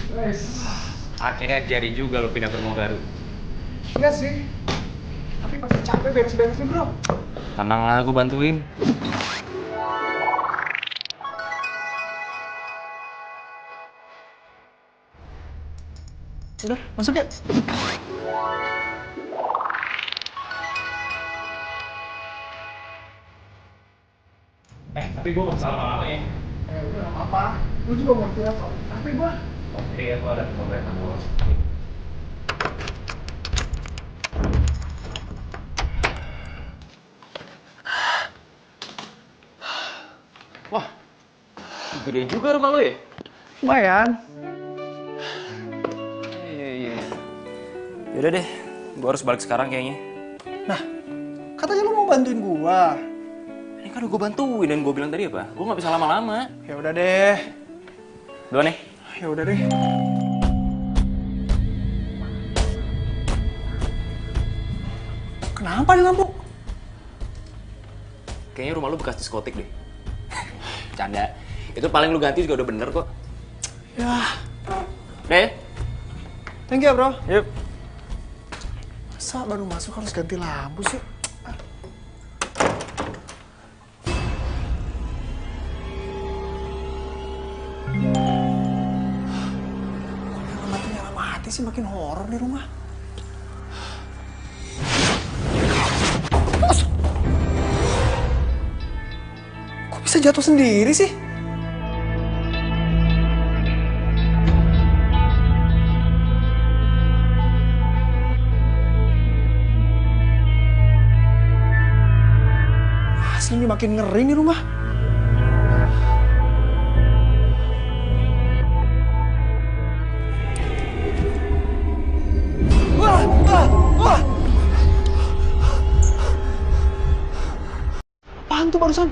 Guys, Akhirnya jadi juga lo pindah ke rumah baru. iya sih. Tapi pasti capek beres-beresnya bro. Tenang lah, aku bantuin. Udah, masuk ya. Tapi gue gak salah lama ya. Udah gak apa-apa. Lu juga mau istirahat kok. Tapi gua. Oke, aku ada pemotretan dulu. Wah, gede juga rumah lo ya? Lumayan. Iya. Yaudah deh, gue harus balik sekarang kayaknya. Nah, katanya lu mau bantuin gua. Ini kan udah gue bantuin dan gue bilang tadi apa? Gue gak bisa lama-lama. Ya udah deh. Duluan nih. Ya udah deh. Kenapa nih lampu? Kayaknya rumah lu bekas diskotik deh. Canda. Itu paling lu ganti juga udah bener kok. Ya, Deh. thank you ya bro. Yuk. Masa baru masuk harus ganti lampu sih? Kok nyala mati sih, makin horor nih rumah. Kok bisa jatuh sendiri sih? Asli ini makin ngeri nih rumah. Wah, wah, wah. Apaan tuh barusan?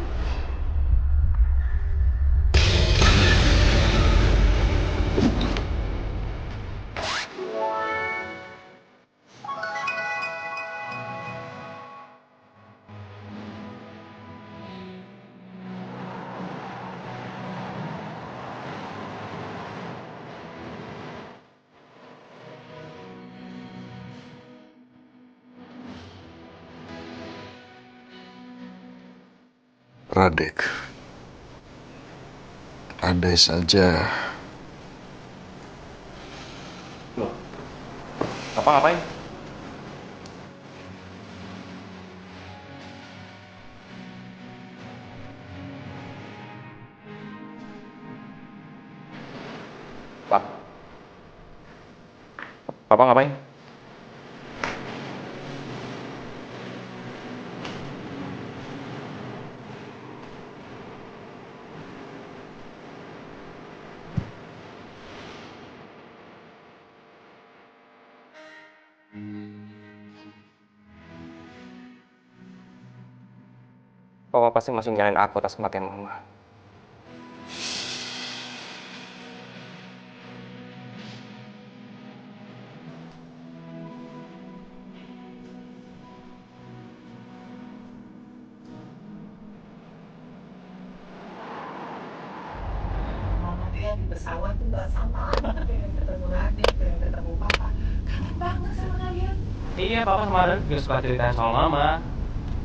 Radek, andai saja Loh. Apa ngapain? Pak. Papa ngapain? Papa pasti masih nyalain aku atas kematian mama. Di pesawat tuh gak sama pengen ketemu adik, pengen ketemu papa. Kangen banget sama kalian. Iya, Papa kemarin juga suka ceritain soal mama.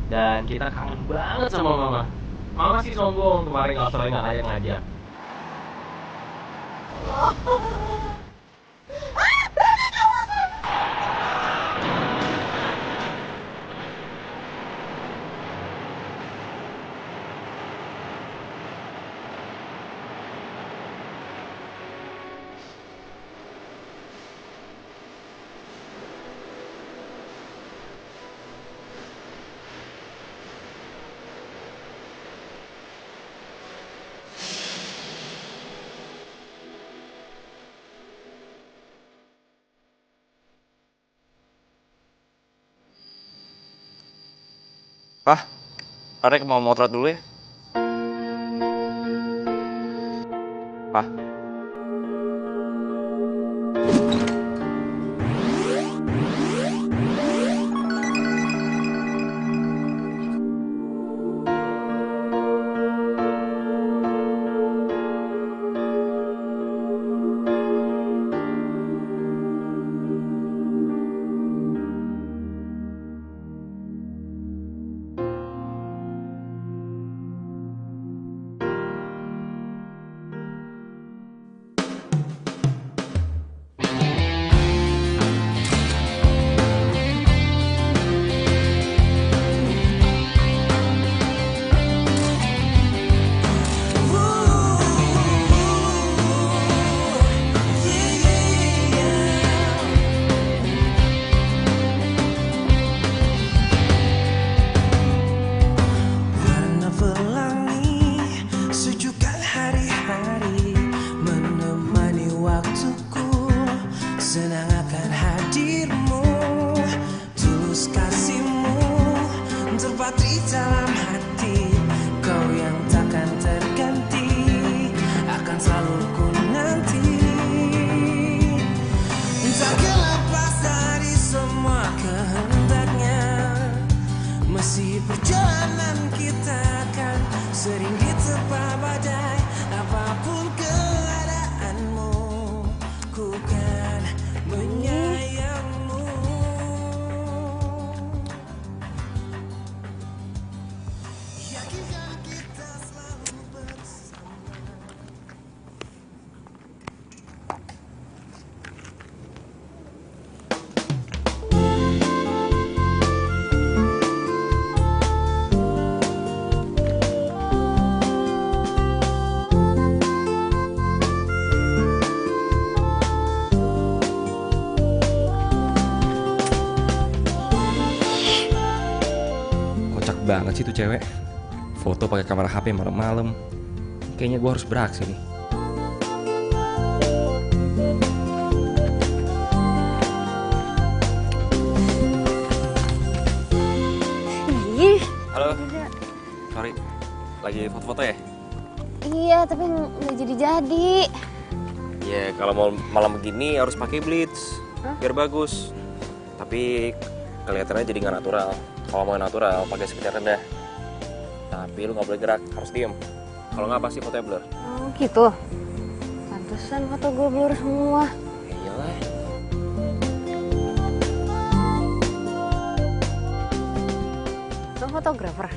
Dan kita kangen banget sama mama. Mama sih sombong kemarin gak sering ngajak-ngajak. Pah, Arek mau motret dulu ya? Pah. sih tuh cewek. Foto pakai kamera HP malam-malam. Kayaknya gue harus beraksi nih. Ih, Halo. Sorry. Lagi foto-foto ya? iya tapi nggak jadi-jadi. Ya kalau mau malam begini harus pakai blitz. Biar bagus. Tapi kelihatannya jadi nggak natural. Kalau mau natural pakai speed rendah. Tapi lu nggak boleh gerak, harus diem. Kalau nggak pasti fotonya blur. Oh gitu. Pantesan foto gue blur semua. Ya iyalah. Lo fotografer?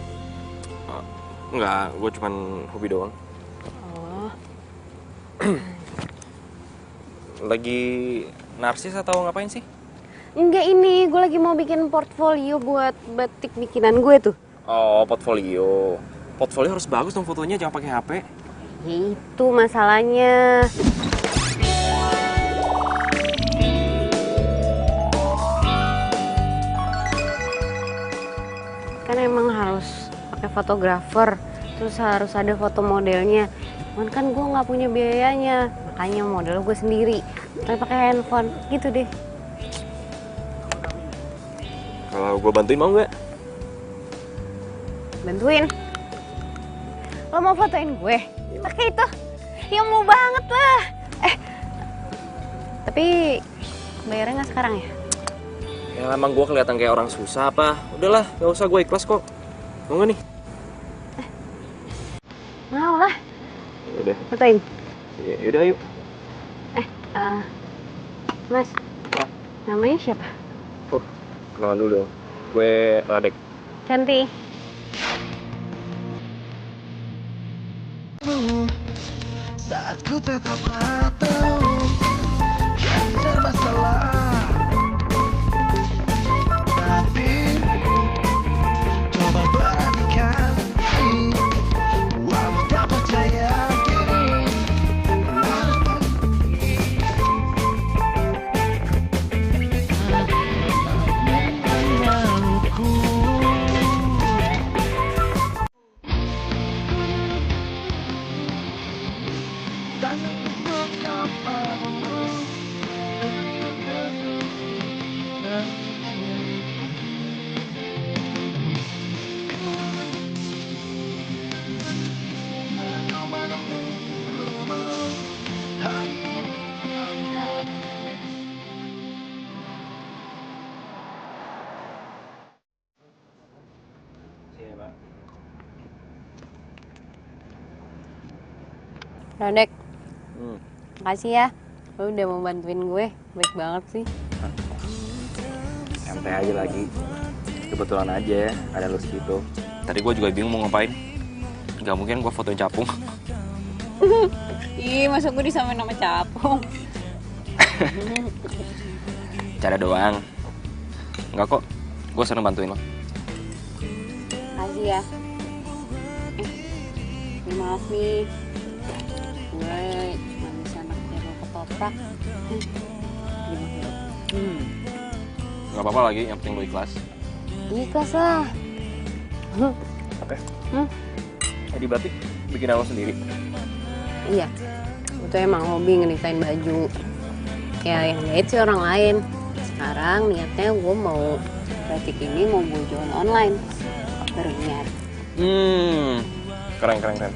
Enggak, gue cuman hobi doang. Oh. Lagi narsis atau ngapain sih? Enggak, ini gue lagi mau bikin portfolio buat batik bikinan gue tuh. Oh, portfolio. Portfolio harus bagus dong fotonya, jangan pakai HP. Ya itu masalahnya. Kan emang harus pakai fotografer, terus harus ada foto modelnya. Cuman kan gue nggak punya biayanya, makanya model gue sendiri. Tapi pakai handphone, gitu deh. Kalau gue bantuin mau nggak? Bantuin? Lo mau fotoin gue? Pakai itu? Ya mau banget lah. Tapi bayarnya nggak sekarang ya? Ya emang gue kelihatan kayak orang susah apa? Udahlah, gak usah, gue ikhlas kok. Mau nggak nih? Mau lah. Udah. Fotoin. Yaudah, yuk. Mas, namanya siapa? Kenalan dulu dong. Gue Radek. Cantik. Saat ku tetap patuh kan serba salah, tapi coba beranikan diri, walau tak percaya diri. Radek, makasih ya. Lo udah mau bantuin gue, baik banget sih. Santai aja lagi. Kebetulan aja ya, ada lu situ. Tadi gue juga bingung mau ngapain. Gak mungkin gue fotoin capung. Ih, masa gue disamain nama capung? Cara doang. Enggak kok, gue seneng bantuin lo. Makasih ya. Maaf nih. Gue cuma bisa naksir lo ketoprak. Gak apa-apa lagi, yang penting lo ikhlas. Ikhlas lah. Oke. Jadi batik bikin lo sendiri? Iya, itu emang hobi ngedisain baju. Ya yang jahit sih orang lain. Sekarang niatnya gue mau batik ini mau gue jual online. Baru niat. Keren.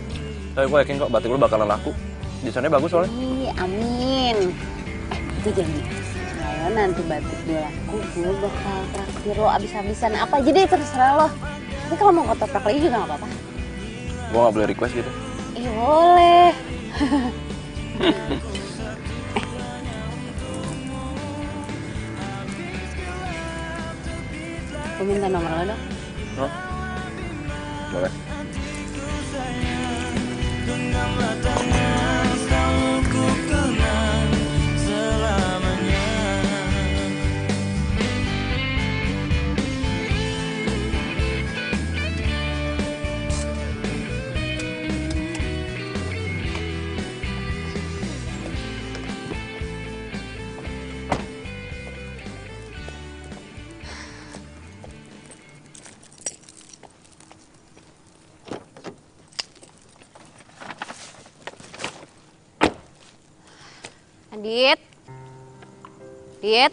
Tapi gue yakin kok batik lo bakalan laku. Desainnya bagus soalnya. Ih, amin. Itu janji. Kalau nanti batik gue laku, gue bakal traktir lo abis-abisan apa aja deh, terserah lo. Tapi kalau mau ketoprak lagi juga gak apa-apa. Gue gak boleh request gitu. Boleh. Gue minta nomor lo dong. Hah? Boleh. Adit. Adit.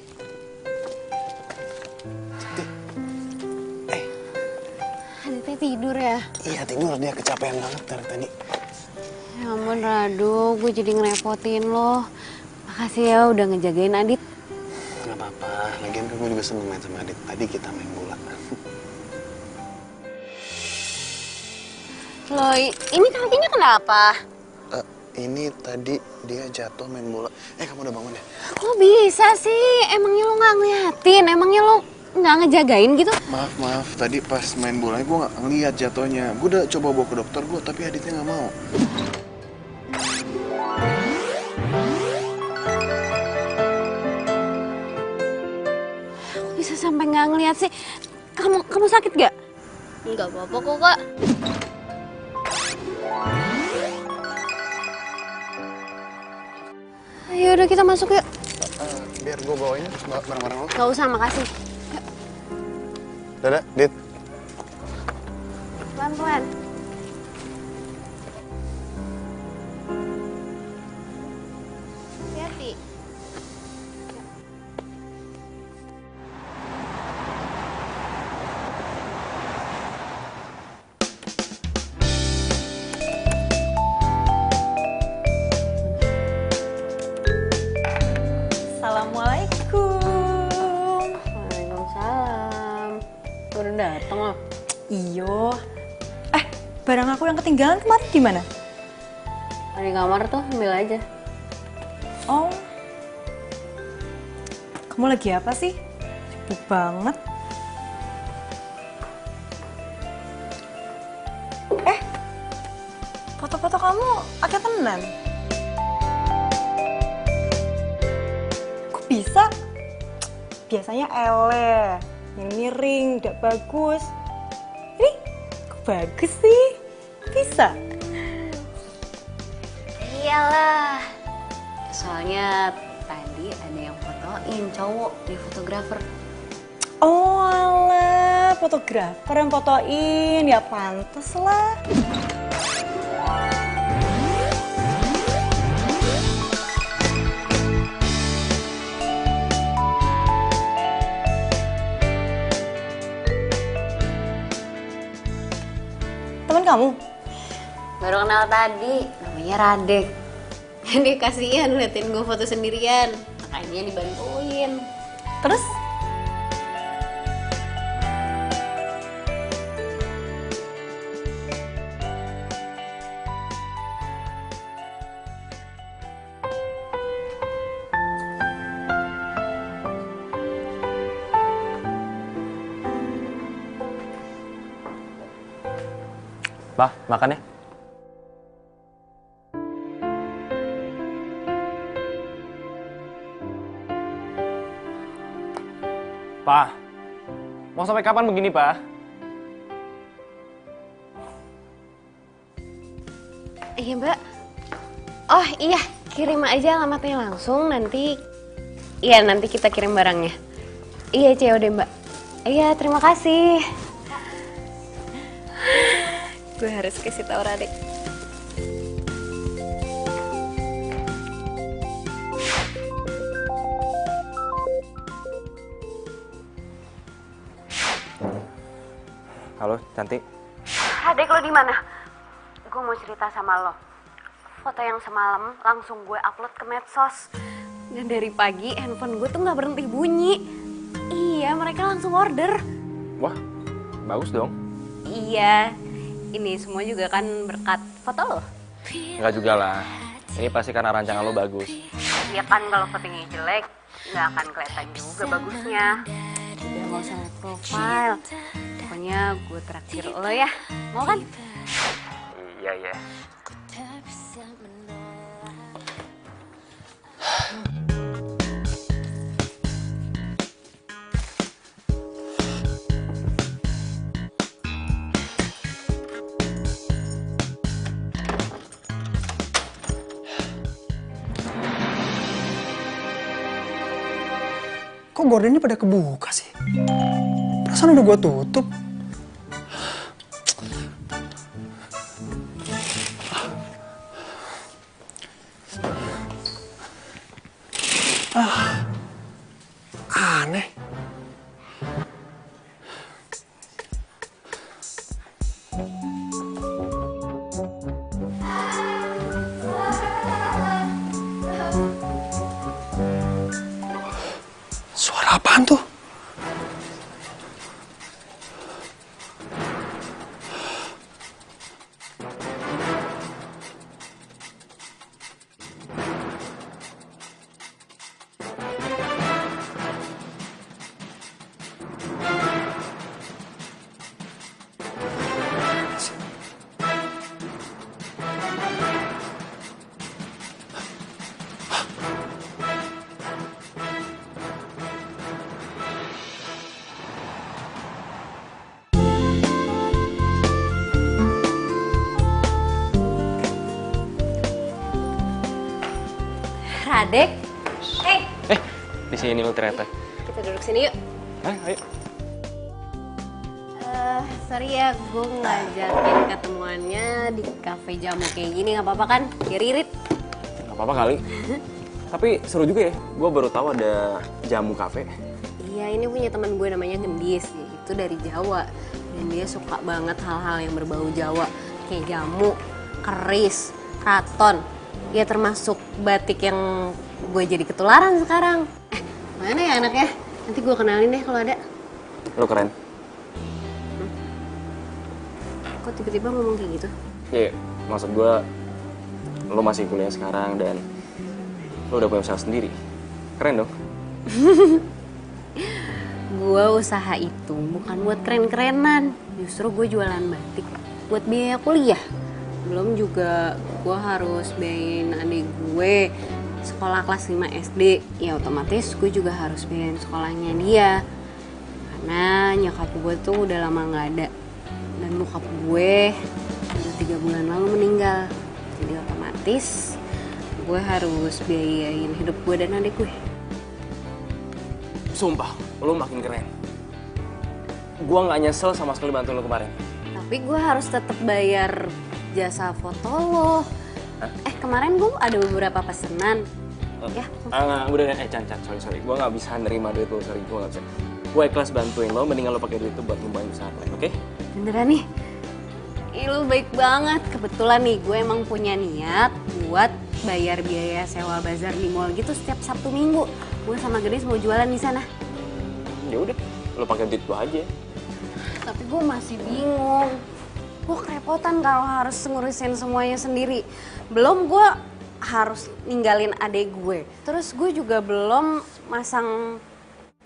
Aditnya tidur ya? Iya tidur, dia kecapean banget dari tadi. Ya ampun Radu, gue jadi ngerepotin lo. Makasih ya udah ngejagain Adit. Gak apa-apa, lagian kan gue juga seneng main sama Adit. Tadi kita main bola. Loh, ini kakinya kenapa? Ini tadi dia jatuh main bola. Kamu udah bangun ya? Kok bisa sih? Emangnya lo nggak ngeliatin? Emangnya lo nggak ngejagain gitu? Maaf. Tadi pas main bolanya gue nggak ngeliat jatuhnya. Gue udah coba bawa ke dokter gue, tapi Aditnya nggak mau. Kok bisa sampai nggak ngeliat sih? Kamu sakit gak? Nggak apa-apa kok kak. Ayo udah kita masuk yuk. Biar gue bawain barang-barang lo. Gak usah, makasih. Dadah, Dit. Pelan-pelan. Hati-hati. Assalamualaikum. Waalaikumsalam. Udah dateng loh. Iyo. Barang aku yang ketinggalan kemarin di mana? Di kamar tuh, ambil aja. Oh. Kamu lagi apa sih? Sibuk banget. Foto-foto kamu agak tenan. Kok bisa? Biasanya ele, yang miring, tidak bagus. Ini kok bagus sih? Bisa? Iyalah. Soalnya tadi ada yang fotoin cowok di fotografer. Oh alah, fotografer yang fotoin, ya pantes lah. Temen kamu? Baru kenal tadi, namanya Radek. Dia kasihan liatin gue foto sendirian, makanya dibantuin. Terus? Bah, makan ya. Pak, mau sampai kapan begini, Pak? Iya mbak. Oh iya, kirim aja alamatnya langsung nanti. Iya nanti kita kirim barangnya. Iya COD mbak. Iya terima kasih. Gue harus kasih tau Radek. Halo, cantik. Radek lo di mana? Gue mau cerita sama lo. Foto yang semalam langsung gue upload ke medsos. Dan dari pagi handphone gue tuh nggak berhenti bunyi. Iya mereka langsung order. Wah, bagus dong. Iya. Ini semua juga kan berkat foto lo. Enggak juga lah. Ini pasti karena rancangan lo bagus. Ya kan kalau fotonya jelek, nggak akan kelihatan juga bagusnya. Udah nggak usah liat profile. Pokoknya gue traktir lo ya. Mau kan? Iya, iya. Kok gordennya pada kebuka sih? Perasaan udah gua tutup. Aneh. Suara apaan tuh? Radek, Di sini lo ternyata. kita duduk sini yuk. Ayo. Sorry ya, gue ngajakin ketemuannya di kafe jamu kayak gini, nggak apa-apa kan? Biar irit. Gak apa-apa kali. Tapi seru juga ya, gue baru tahu ada jamu kafe. Iya, ini punya teman gue namanya Gendis, itu dari Jawa. Dan dia suka banget hal-hal yang berbau Jawa, kayak jamu, keris, kraton. Ya termasuk batik yang gue jadi ketularan sekarang. Mana ya anaknya? Nanti gue kenalin deh kalau ada. Lo keren. Kok tiba-tiba ngomong kayak gitu? Iya, maksud gue lo masih kuliah sekarang dan lo udah punya usaha sendiri. Keren dong. Gue usaha itu bukan buat keren-kerenan. Justru gue jualan batik buat biaya kuliah. Belum juga gue harus biayain adik gue sekolah kelas 5 SD. Ya otomatis gue juga harus biayain sekolahnya dia. Karena nyokap gue tuh udah lama gak ada. Dan bokap gue udah 3 bulan lalu meninggal. Jadi otomatis gue harus biayain hidup gue dan adik gue. Sumpah, lo makin keren. Gue gak nyesel sama sekali bantu lo kemarin. Tapi gue harus tetap bayar jasa foto lo. Kemarin gue ada beberapa pesanan. Ya. Udah, Chan, sorry. Gue gak bisa nerima duit lo, sorry. Gue gak bisa. Gue ikhlas bantuin lo, mendingan lo pakai duit itu buat ngembangin usaha lain, oke? Beneran nih? Ih, lu baik banget. Kebetulan nih, gue emang punya niat buat bayar biaya sewa bazar di mall gitu setiap Sabtu Minggu. Gue sama Gedis mau jualan di sana. Ya udah, lo pakai duit gue aja. Tapi gue masih bingung. Gue kerepotan kalau harus ngurusin semuanya sendiri. Belum gue harus ninggalin adek gue. Terus gue juga belum masang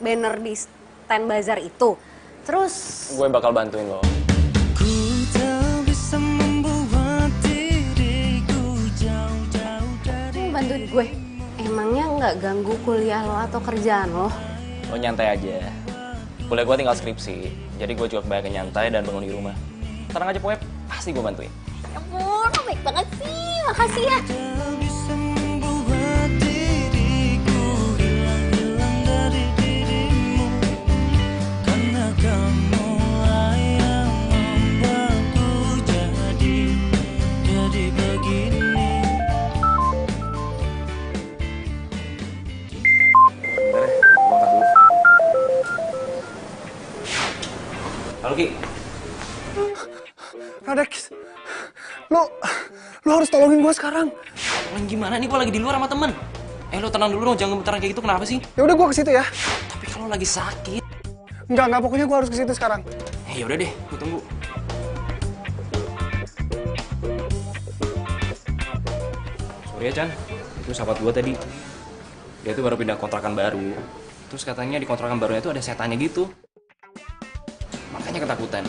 banner di stand bazar itu. Terus Gue bakal bantuin lo. lu bantuin gue. Emangnya nggak ganggu kuliah lo atau kerjaan lo? Lo nyantai aja. Kuliah gue tinggal skripsi, jadi gue juga kebanyakan nyantai dan bangun di rumah. Tenang aja pokoknya, pasti gue bantuin. Ya ampun, lo baik banget sih. Makasih ya. Halo Ki. Radek, lo harus tolongin gue sekarang. Tolong gimana nih, gue lagi di luar sama temen. Lo tenang dulu dong, jangan gemetaran kayak gitu, kenapa sih? Ya udah gue ke situ ya. Tapi kalau lagi sakit. Enggak, pokoknya gue harus ke situ sekarang. Ya udah deh, gue tunggu. Sorry ya Chan, itu sahabat gue tadi. Dia tuh baru pindah kontrakan baru. Terus katanya di kontrakan barunya tuh ada setannya gitu. Makanya ketakutan.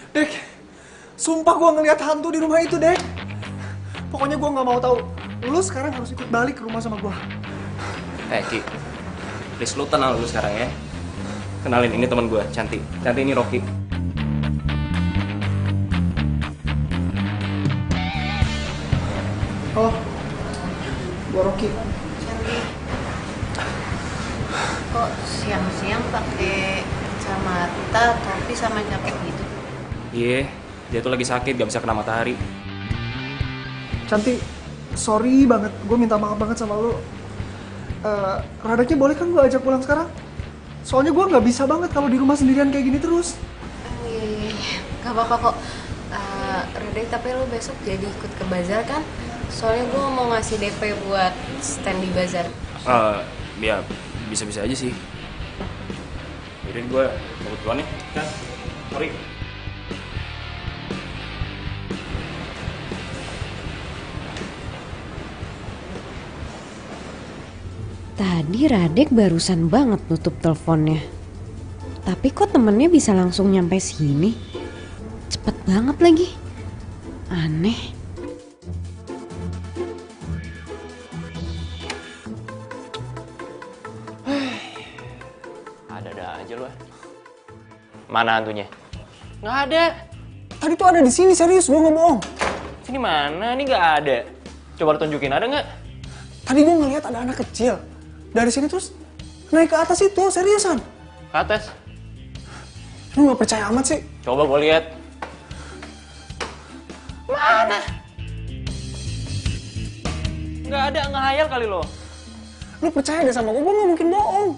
Dek, sumpah gue ngeliat hantu di rumah itu, Dek. Pokoknya gue nggak mau tahu. Lu sekarang harus ikut balik ke rumah sama gue. Ki, please lu tenang dulu sekarang ya. Kenalin, ini teman gue, Cantik. Cantik ini Rocky. Oh, gue Rocky. Kok siang-siang pakai kacamata, topi sama jaket gitu? Iya, dia tuh lagi sakit, gak bisa kena matahari. Cantik, sorry banget, gue minta maaf banget sama lo. Radeknya boleh kan gue ajak pulang sekarang? Soalnya gue nggak bisa banget kalau di rumah sendirian kayak gini terus. Gak apa-apa kok. Radek, tapi lo besok jadi ikut ke bazar kan? Soalnya gue mau ngasih DP buat stand di bazar. Ya bisa-bisa aja sih. Yaudah gue mau duluan nih. Kan, sorry. Tadi Radek barusan banget nutup teleponnya. Tapi kok temennya bisa langsung nyampe sini? Cepet banget lagi. Aneh. Ada aja lu. Mana hantunya? Nggak ada. Tadi tuh ada di sini, serius, gue nggak bohong. Sini mana? Ini nggak ada. Coba lu tunjukin, ada nggak? Tadi gue ngeliat ada anak kecil. Dari sini terus naik ke atas itu, seriusan. Ke atas. Lu nggak percaya amat sih? Coba gue lihat. Mana? Nggak ada, nggak hayal kali lo. Lu percaya deh sama gue nggak mungkin bohong.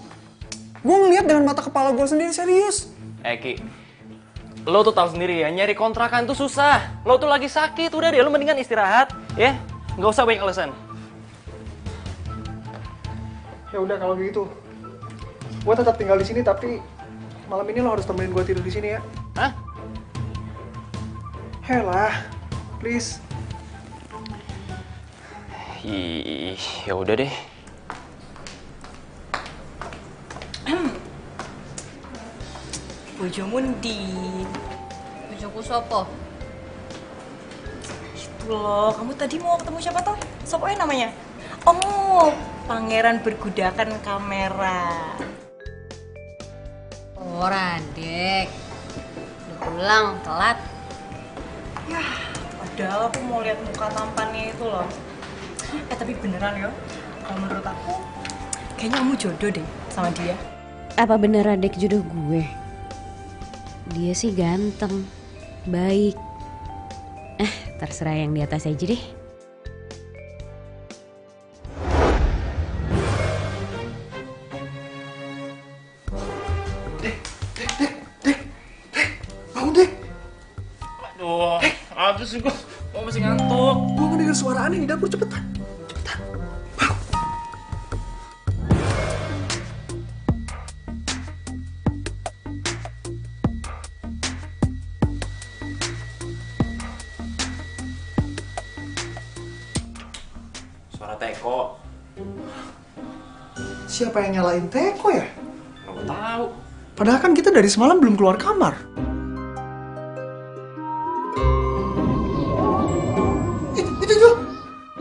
Gue ngeliat dengan mata kepala gue sendiri, serius. Ki, lo tuh tahu sendiri ya, nyari kontrakan tuh susah. Lo tuh lagi sakit, udah deh, lo mendingan istirahat, ya. Nggak usah banyak alasan. Ya udah kalau gitu, gue tetap tinggal di sini tapi malam ini lo harus temenin gue tidur di sini ya. Hah? Helah, please. Ih, ya udah deh. Bojomu ndi? Bojoku sopo? Itu loh, kamu tadi mau ketemu siapa toh? Sopo namanya? Oh, pangeran bergudakan kamera. Oh, Radek. Udah pulang, telat. Ya, padahal aku mau lihat muka tampannya itu loh. Tapi beneran ya, kalau menurut aku, kayaknya kamu jodoh deh sama dia. Apa bener Radek jodoh gue? Dia sih ganteng, baik. Terserah yang di atas aja deh. Bangun deh. Aduh, apa sih gue masih ngantuk. Gue ngedengar suara aneh di dapur, cepetan. Suara Teko. Siapa yang nyalain Teko ya? Nggak tahu. Padahal kan kita dari semalam belum keluar kamar.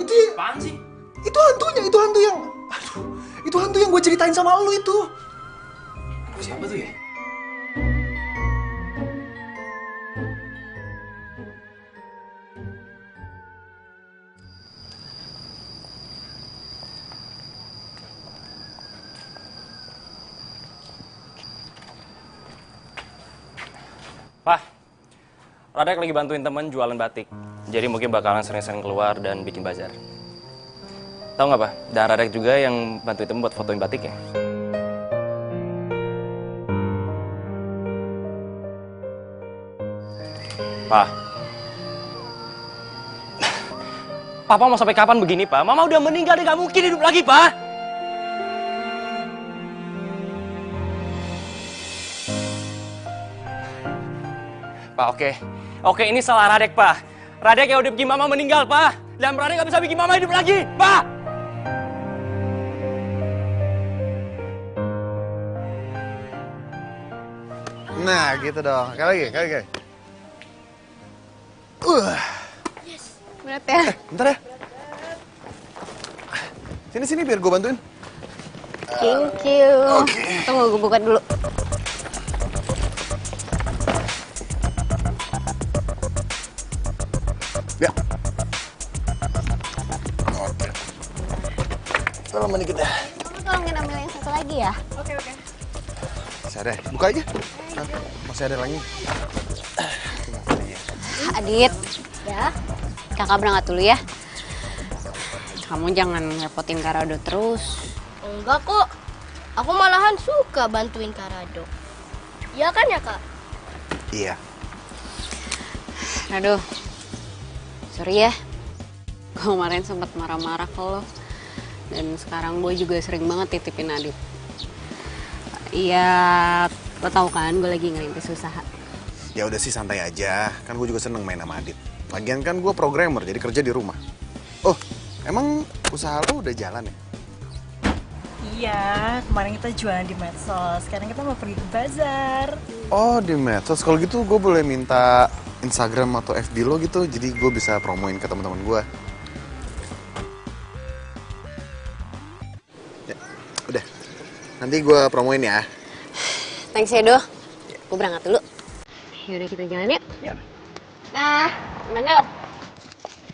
Itu Apaan sih? itu hantu yang, aduh, itu hantu yang gue ceritain sama lu itu. Siapa tuh ya? Pak, Radek lagi bantuin temen jualan batik. Jadi mungkin bakalan sering-sering keluar dan bikin bazar. Tahu nggak, Pak? Dan Radek juga yang bantuin temen buat fotoin batiknya. Pak. Papa mau sampai kapan begini, Pak? Mama udah meninggal, dia nggak mungkin hidup lagi, Pak. Pak, oke, ini salah Radek, Pak. Radek yang udah bikin Mama meninggal, Pak. Dan Radek nggak bisa bikin Mama hidup lagi, Pak. Nah, gitu dong. Kali lagi. Berat ya? Bentar ya. Sini biar gue bantuin. Thank you. Tunggu, gue buka dulu. Ya. Oke. Lama dikit ya. Kamu tolongin ambil yang satu lagi ya? Oke. Masih ada. Buka aja. Masih ada lagi. Adit, ya. Kakak berangkat dulu ya. kamu jangan ngerepotin Karado terus. Enggak kok. Aku malahan suka bantuin Karado. Iya kan ya, Kak? Iya. Aduh, sorry ya. Gue kemarin sempat marah-marah ke lo. Dan sekarang gue juga sering banget titipin Adit. Iya, lo tau kan gue lagi ngerintis usaha. Ya udah sih santai aja, kan gue juga seneng main sama Adit. Lagian kan gue programmer, jadi kerja di rumah. Oh, emang usaha lo udah jalan ya? Iya, kemarin kita jualan di medsos, sekarang kita mau pergi ke bazar. Oh, di medsos. Kalau gitu gue boleh minta Instagram atau FB lo gitu, jadi gue bisa promoin ke teman-teman gue. Ya, udah. Nanti gue promoin ya. Thanks ya, Do. Gue berangkat dulu. Yaudah kita jalan yuk. Ya. Nah, mana?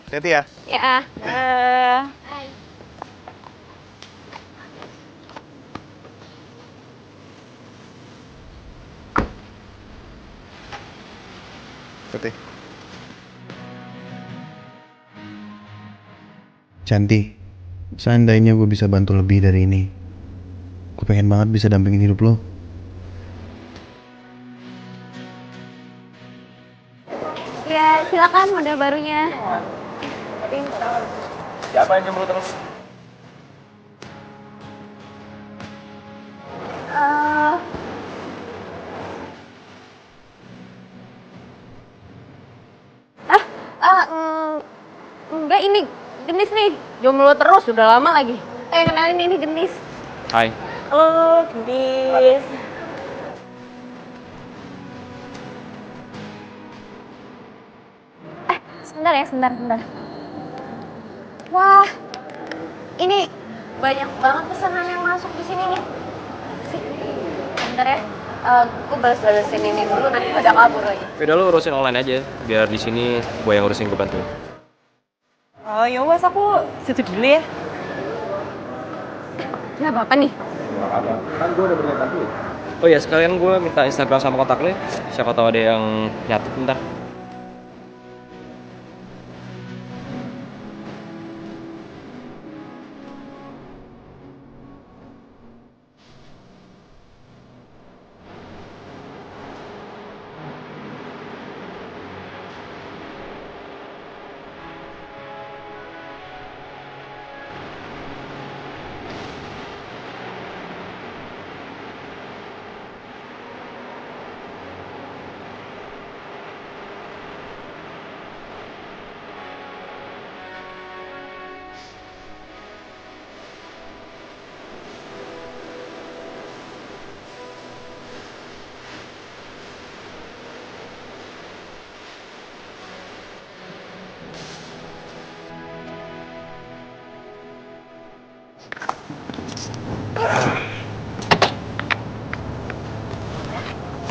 Hati-hati ya. Ya. Hai. Hati. Cantik, seandainya gue bisa bantu lebih dari ini, gue pengen banget bisa dampingin hidup lo. Ya, silakan model barunya. Siapa yang jomblo terus? Enggak, ini Genis nih. Jomblo terus, udah lama lagi. Kenalin ini Genis. Hai. Halo, Genis. Sebentar ya, sebentar. Wah, ini banyak banget pesanan yang masuk di sini nih. Sebentar ya, gue balas-balasin ini dulu, nanti pada kabur lagi. Udah lu urusin online aja, biar di sini gue yang urusin, gue bantuin. Oh ya wes, aku situ dulu ya. Gak apa-apa nih. Gak apa-apa, kan gue udah berniat bantuin. Oh ya, sekalian gue minta Instagram sama kontak lo ya. Siapa tahu ada yang nyatet bentar.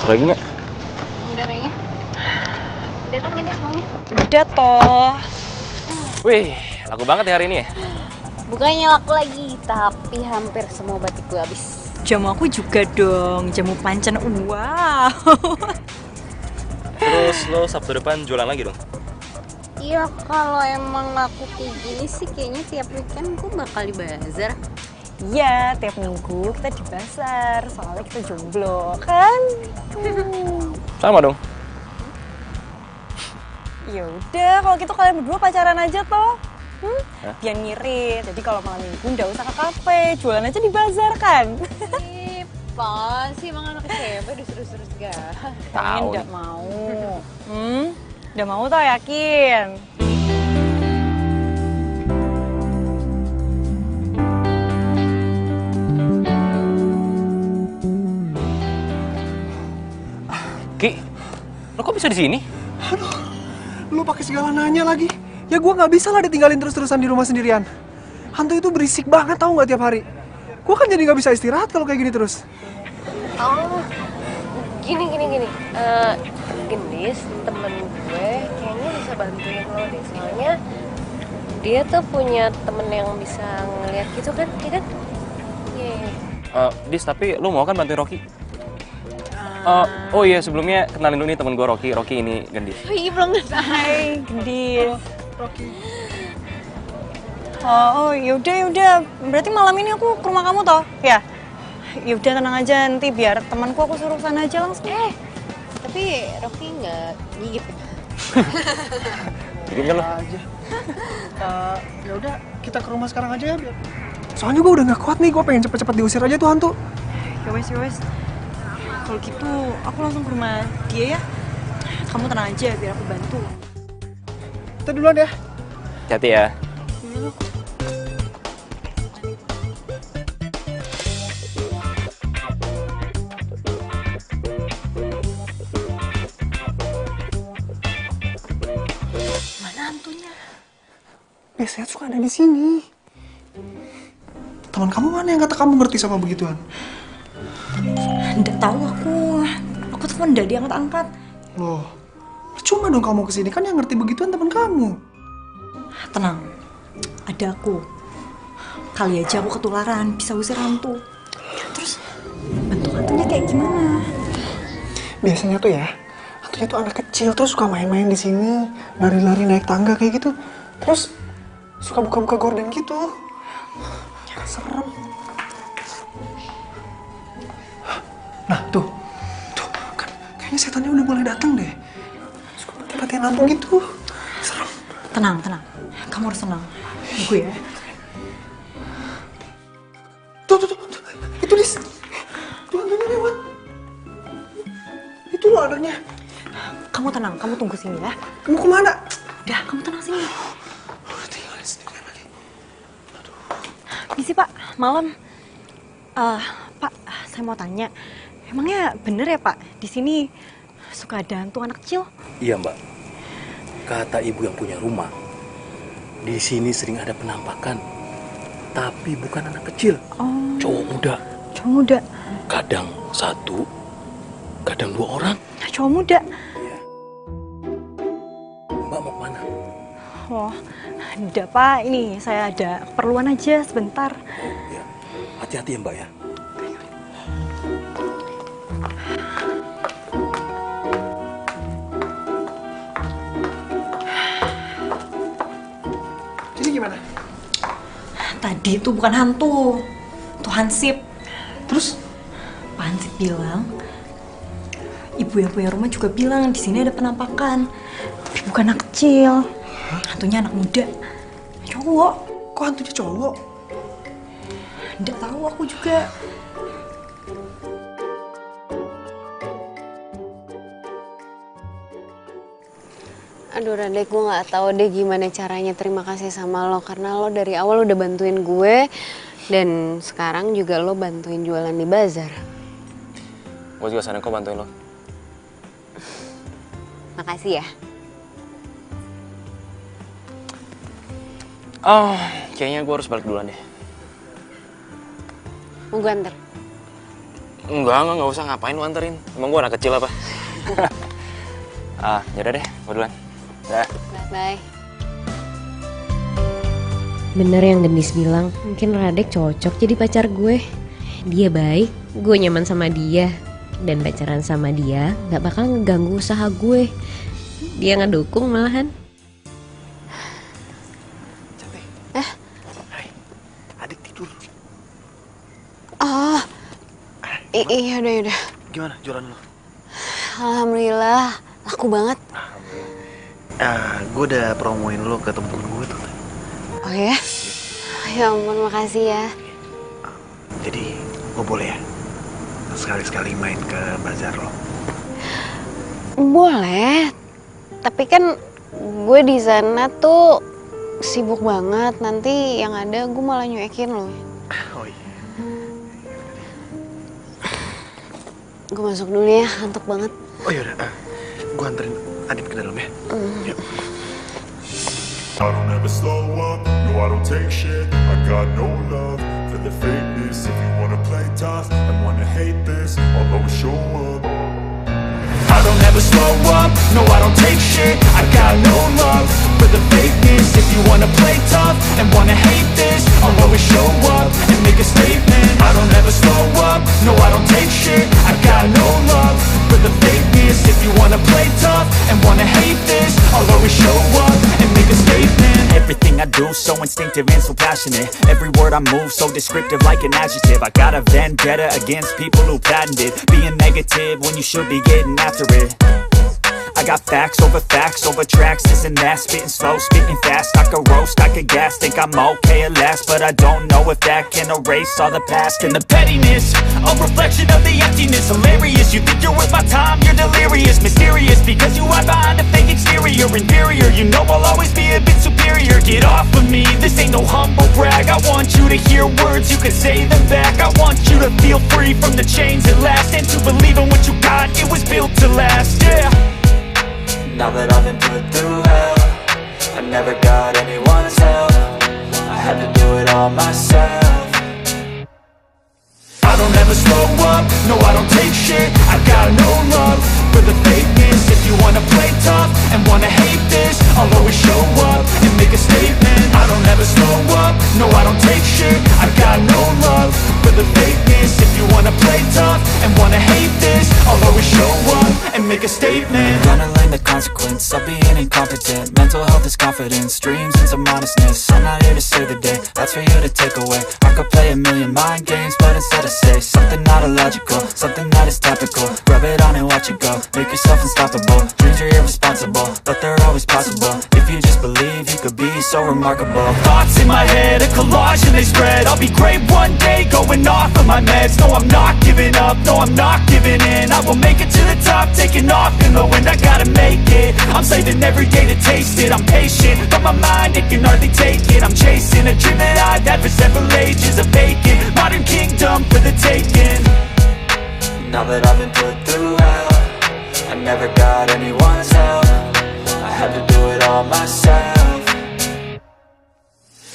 Lagi nggak? Udah kayaknya. Udah tuh Genis maunya. Udah toh. Wih, laku banget ya hari ini ya? Bukannya laku lagi, tapi hampir semua batik gue habis. Jamu aku juga dong, jamu pancan. Wow. Terus lo Sabtu depan jualan lagi dong? Iya, kalau emang aku kayak gini sih kayaknya tiap weekend gue bakal di bazar. Iya, tiap minggu kita di pasar, soalnya kita jomblo, kan? Sama dong. Ya udah, kalau gitu kalian berdua pacaran aja toh. Hah? Biar ngirit. Jadi kalau malam minggu nggak usah ke kafe, jualan aja di bazar kan? Ih, apaan sih emang anak SMP disuruh-suruh segala. Kalian nggak mau. Udah mau toh, yakin? Ki, lo kok bisa di sini? Lu pakai segala nanya lagi. Ya gue nggak bisa lah ditinggalin terus-terusan di rumah sendirian. Hantu itu berisik banget, tahu nggak, tiap hari. Gue kan jadi nggak bisa istirahat kalau kayak gini terus. Oh, gini. Genis, temen gue kayaknya bisa bantuin lo deh. Soalnya dia tuh punya temen yang bisa ngeliat gitu kan, iya kan? Iya. Dis, tapi lo mau kan bantuin Rocky? Oh iya, sebelumnya kenalin dulu nih temen gue Rocky. Rocky ini Gendis. Oh iya, belum selesai. Hai, Gendis. Rocky. Oh, yaudah. Berarti malam ini aku ke rumah kamu toh? Ya. Yaudah tenang aja, nanti biar temanku aku suruh sana aja langsung. Tapi Rocky nggak gigit ya? Bikin kan lo? Aja. Ya udah, kita ke rumah sekarang aja ya. Soalnya gue udah nggak kuat nih, gue pengen cepet-cepet diusir aja tuh hantu. Ya wes. Kalau gitu, aku langsung ke rumah dia ya. Kamu tenang aja, biar aku bantu. Kita duluan ya. Hati ya. Mana hantunya? Biasanya suka ada di sini. Teman kamu mana yang kata kamu ngerti sama begituan? Nggak tahu aku telepon nggak diangkat-angkat. Loh, cuma dong kamu kesini, kan yang ngerti begituan teman kamu. Tenang, ada aku. Kali aja aku ketularan, bisa usir hantu. Terus bentuk hantunya kayak gimana? Biasanya tuh ya, hantunya tuh anak kecil terus suka main-main di sini, lari-lari naik tangga kayak gitu. Terus suka buka-buka gorden gitu. Serem. Nah, tuh kan kayaknya setannya udah mulai datang deh. Suka mati-matian lampu gitu. Serem. Tenang. Kamu harus tenang. Tunggu ya. Tuh. Itu tuh hantunya lewat. Itu loh adanya. Kamu tenang, kamu tunggu sini ya. Kamu kemana? Udah, kamu tenang sini. Udah tinggalin sendirian lagi. Misi Pak, malam. Pak, saya mau tanya. Emangnya bener ya Pak, di sini suka ada hantu anak kecil? Iya Mbak, kata ibu yang punya rumah, di sini sering ada penampakan, tapi bukan anak kecil, cowok muda. Cowok muda? Kadang satu, kadang 2 orang. Cowok muda? Iya. Mbak mau kemana? Oh, enggak Pak, ini saya ada keperluan aja sebentar. Oh iya, hati-hati ya Mbak ya. Jadi gimana? Tadi itu bukan hantu, itu hansip. Terus? Pak Hansip bilang, ibu yang punya rumah juga bilang di sini ada penampakan, tapi bukan anak kecil, hantunya anak muda, cowok. Kok hantunya cowok? Nggak tahu aku juga. Aduh Radek, gue nggak tahu deh gimana caranya terima kasih sama lo, karena lo dari awal udah bantuin gue dan sekarang juga lo bantuin jualan di bazar. Gue juga seneng kok bantuin lo. Makasih ya. Oh, kayaknya gue harus balik duluan deh. Mau gue anter? Enggak usah, ngapain lo anterin? Emang gue anak kecil apa? Yaudah deh, gue duluan. Dah. Bye. Bener yang Gendis bilang, mungkin Radek cocok jadi pacar gue. Dia baik, gue nyaman sama dia. Dan pacaran sama dia gak bakal ngeganggu usaha gue. Dia ngedukung malahan. Cantik. Hai, adik tidur. Oh, iya udah. Gimana jualan lo? Alhamdulillah, laku banget. Gue udah promoin lo ke temen-temen gue tuh. Oh ya? Ya ampun, makasih ya. Jadi gue boleh ya sekali-sekali main ke bazar lo? Boleh, tapi kan gue di sana tuh sibuk banget. Nanti yang ada gue malah nyuekin lo. Oh iya. Gue masuk dulu ya, ngantuk banget. Oh yaudah, gue anterin Adit ke dalam ya. Yuk. I don't ever slow up, no I don't take shit. I got no love for the fakeness. If you wanna play tough and wanna hate this, I'll always show up. I don't ever slow up, no I don't take shit. I got no love for the fakeness. If you wanna play tough and wanna hate this, I'll always show up and make a statement. I don't ever slow up, no I don't take shit. I got no love for the fakeness. If you wanna play tough and wanna hate this, I'll always show up and make a statement. Everything I do so instinctive and so passionate. Every word I move so descriptive like an adjective. I got a vendetta against people who patented being negative when you should be getting after it. I got facts over tracks, this and that. Spitting slow, spitting fast. I could roast, I could gas. Think I'm okay at last, but I don't know if that can erase all the past. And the pettiness, a reflection of the emptiness. Hilarious, you think you're worth my time, you're delirious. Mysterious, because you hide behind a fake exterior. Inferior, you know I'll always be a bit superior. Get off of me, this ain't no humble brag. I want you to hear words, you can say them back. I want you to feel free from the chains at last, and to believe in what you got, it was built to last, yeah. Now that I've been put through hell, I never got anyone's help. I had to do it all myself. I don't ever slow up, no I don't take shit. I got no love for the fakeness. If you wanna play tough and wanna hate this, I'll always show up and make a statement. I don't ever slow up, no I don't take shit. I got no love for the fakeness. If you wanna play tough and wanna hate this, I'll always show up and make a statement. Gonna learn the consequence of being incompetent. Mental health is confidence, dreams and some honestness. I'm not here to save the day, that's for you to take away. I could play a million mind games, but instead I say something not illogical, something that is topical. Rub it on and watch it go, make yourself unstoppable. Dreams are irresponsible, but they're always possible. If you just believe, you could be so remarkable. Thoughts in my head, a collage and they spread. I'll be great one day, going off of my meds. No, I'm not giving up, no, I'm not giving in. I will make it to the top, taking off in the wind. I gotta make it, I'm saving every day to taste it. I'm patient, but my mind, it can hardly take it. I'm chasing a dream that I've had for several ages. A vacant, modern kingdom for the taking. Now that I've been put through hell, I never got anyone's help. I had to do it all myself.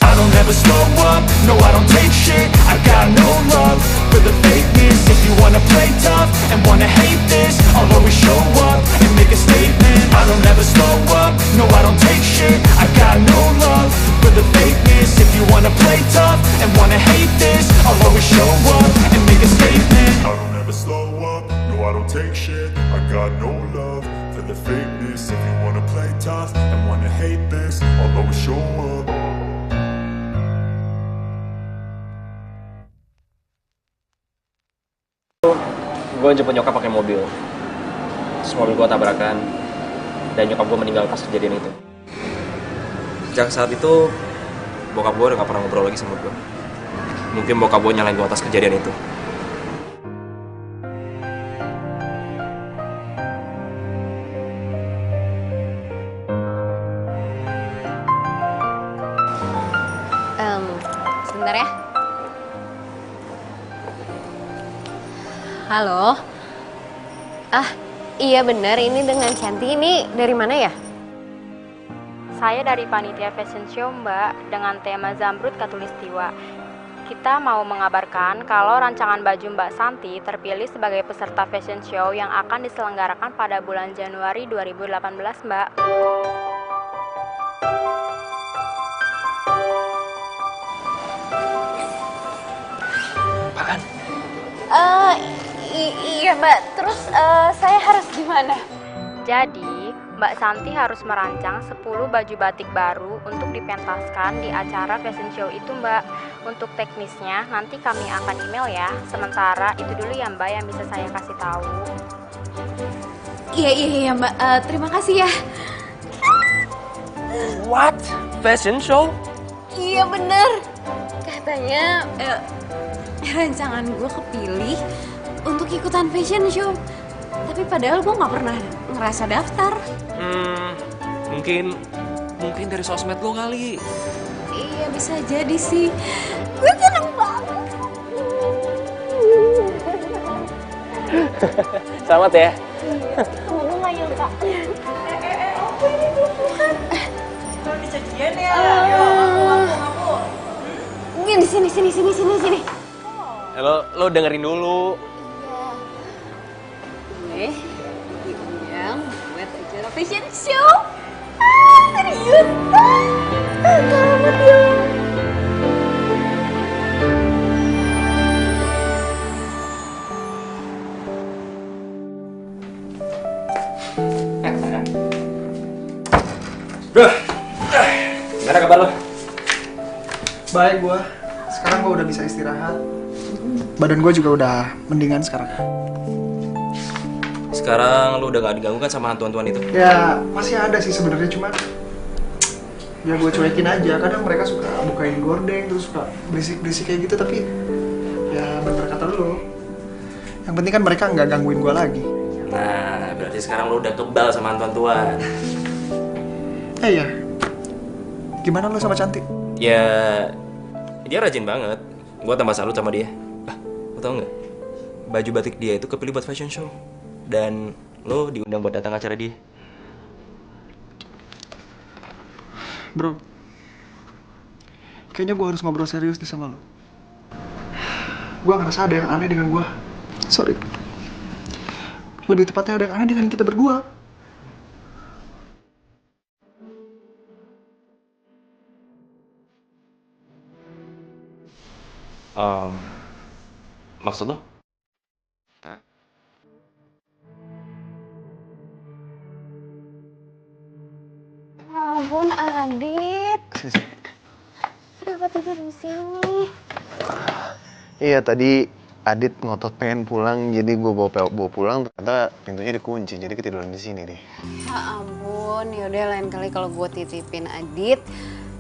I don't ever slow up, no I don't take shit. I got no love for the fakeness. If you wanna play tough and wanna hate this, I'll always show up and make a statement. I don't ever slow up, no I don't take shit. I got no love for the fakeness. If you wanna play tough and wanna hate this, I'll always show up and make a statement. I don't ever slow up, no I don't take shit. I got no love for the fakeness. If you wanna play tough and wanna hate this, I'll always show up. Gue jemput nyokap pakai mobil, terus mobil gue tabrakan, dan nyokap gue meninggal pas kejadian itu. Sejak saat itu, bokap gue udah gak pernah ngobrol lagi sama gue. Mungkin bokap gue nyalain gue atas kejadian itu. Sebentar ya. Halo. Iya benar, ini dengan Cantik. Ini dari mana ya? Saya dari Panitia Fashion Show, Mbak, dengan tema Zamrud Khatulistiwa. Kita mau mengabarkan kalau rancangan baju Mbak Santi terpilih sebagai peserta fashion show yang akan diselenggarakan pada bulan Januari 2018, Mbak. Apaan? Iya Mbak, terus saya harus gimana? Jadi, Mbak Santi harus merancang 10 baju batik baru untuk dipentaskan di acara fashion show itu Mbak. Untuk teknisnya nanti kami akan email ya. Sementara itu dulu ya Mbak yang bisa saya kasih tahu. Iya Mbak, terima kasih ya. What? Fashion show? Iya bener. Katanya rancangan gue kepilih untuk ikutan fashion show. Tapi padahal gue gak pernah ngerasa daftar. Mungkin dari sosmed lo kali. Iya bisa jadi sih. Gue seneng banget. Selamat ya. Kamu gak nyangka. Apa ini bukan? Belum bisa jadian ya? Ngaku. Sini. Lo dengerin dulu. Gue yang buat acara fashion show. Serius? Selamat ya. Gimana kabar lo? Baik gua. Sekarang gua udah bisa istirahat. Badan gua juga udah mendingan sekarang. Sekarang lu udah gak diganggu kan sama hantu-hantuan itu? Ya masih ada sih sebenarnya, cuman ya gue cuekin aja. Kadang mereka suka bukain gordeng terus suka berisik-berisik kayak gitu, tapi ya bener kata lu. Yang penting kan mereka nggak gangguin gue lagi. Nah, berarti sekarang lu udah kebal sama hantu-hantuan. Iya. Gimana lu sama Cantik? Ya, dia rajin banget. Gua tambah salut sama dia. Lo tau nggak? Baju batik dia itu kepilih buat fashion show. Dan lo diundang buat datang acara dia. Bro, kayaknya gue harus ngobrol serius nih sama lo. Gue ngerasa ada yang aneh dengan gue. Sorry. Lebih tepatnya ada yang aneh dengan kita berdua. Maksud lo? Ampun, Adit. Kenapa tidur di sini? Iya, tadi Adit ngotot pengen pulang, jadi gue bawa pulang, ternyata pintunya dikunci, jadi ketiduran di sini deh. Ya ampun, yaudah lain kali kalau gue titipin Adit,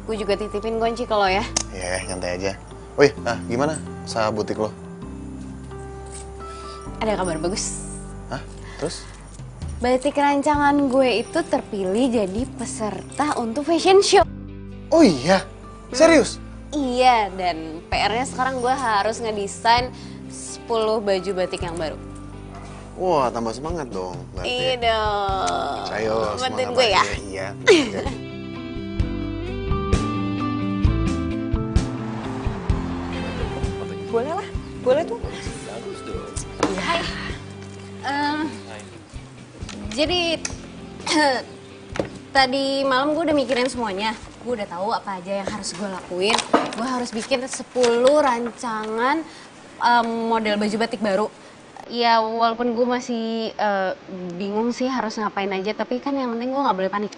gue juga titipin kunci ke lo ya. Iya, nyantai aja. Wih, gimana usaha butik lo? Ada kabar bagus. Hah? Terus? Batik rancangan gue itu terpilih jadi peserta untuk fashion show. Oh iya? Serius? Iya, dan PR-nya sekarang gue harus ngedesain 10 baju batik yang baru. Wah, tambah semangat dong. Iya dong. Ayo, bantuin semangat gue ya. Iya. Boleh lah, boleh tuh. Bagus dong. Hai. Jadi tadi malam gue udah mikirin semuanya. Gue udah tahu apa aja yang harus gue lakuin. Gue harus bikin 10 rancangan model baju batik baru. Ya walaupun gue masih bingung sih harus ngapain aja, tapi kan yang penting gue nggak boleh panik.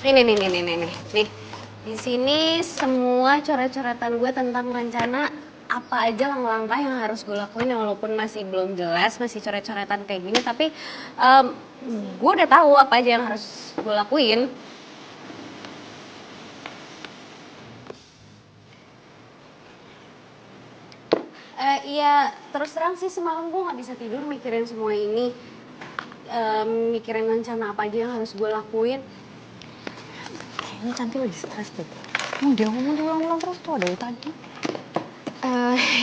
Nih. Di sini semua coret-coretan gue tentang rencana apa aja langkah-langkah yang harus gue lakuin, walaupun masih belum jelas, masih coret-coretan kayak gini, tapi gue udah tahu apa aja yang harus gue lakuin. Iya, terus terang sih semalam gue nggak bisa tidur mikirin semua ini, mikirin rencana apa aja yang harus gue lakuin. Kayaknya Cantik lagi stres deh. Dia ngomong diulang-ulang terus tuh dari tadi.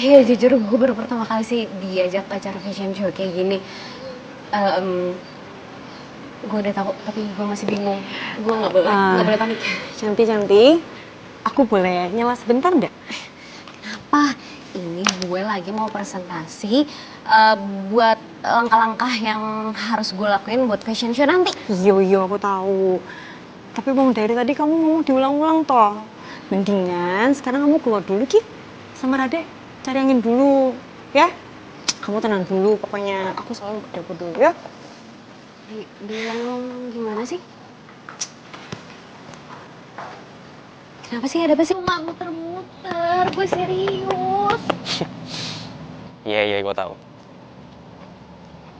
Ya jujur gue baru pertama kali sih diajak acara fashion show kayak gini. Gue udah tahu tapi gue masih bingung. Gue nggak boleh panik. Cantik, aku boleh nyala sebentar nggak? Kenapa? Ini gue lagi mau presentasi buat langkah-langkah yang harus gue lakuin buat fashion show nanti. Iya aku tahu. Tapi bang dari tadi kamu ngomong diulang-ulang toh. Mendingan sekarang kamu keluar dulu Ki. Sama Rade, cari angin dulu, ya? Kamu tenang dulu, pokoknya aku selalu ke dapur dulu, ya? Bilang gimana sih? Kenapa sih? Ada apa sih? Mak muter-muter, gue serius. Iya, gue tahu.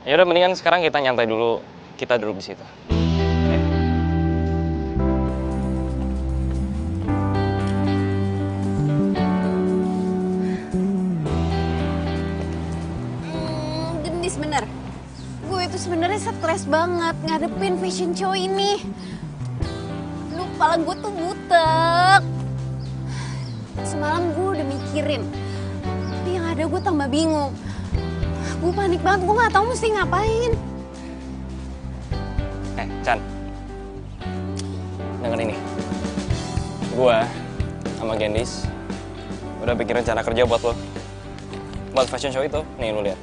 Ya udah, mendingan sekarang kita nyantai dulu, kita duduk di situ. Bener, gue itu sebenarnya stres banget ngadepin fashion show ini. Lu kepala gue tuh butek. Semalam gue udah mikirin, tapi yang ada gue tambah bingung. Gue panik banget, gue nggak tahu mesti ngapain. Chan, dengan ini, gue sama Gendis udah bikin rencana kerja buat lo, buat fashion show itu. Nih lu lihat.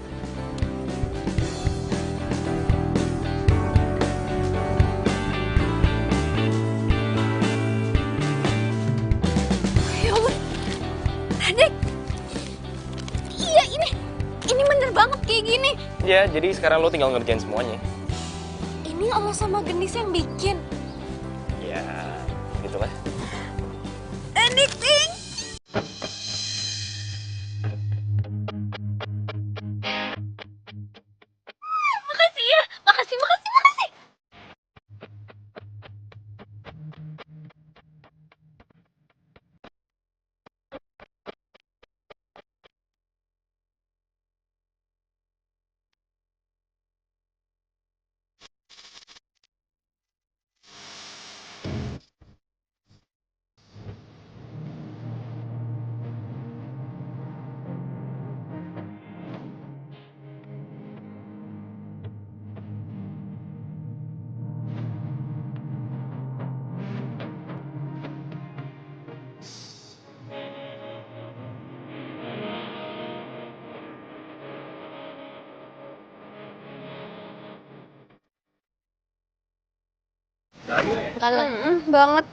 Ya, jadi sekarang lo tinggal ngerjain semuanya. Ini lo sama Gendis yang bikin? Ya, coba. Anything. Makasih ya, makasih. Banget.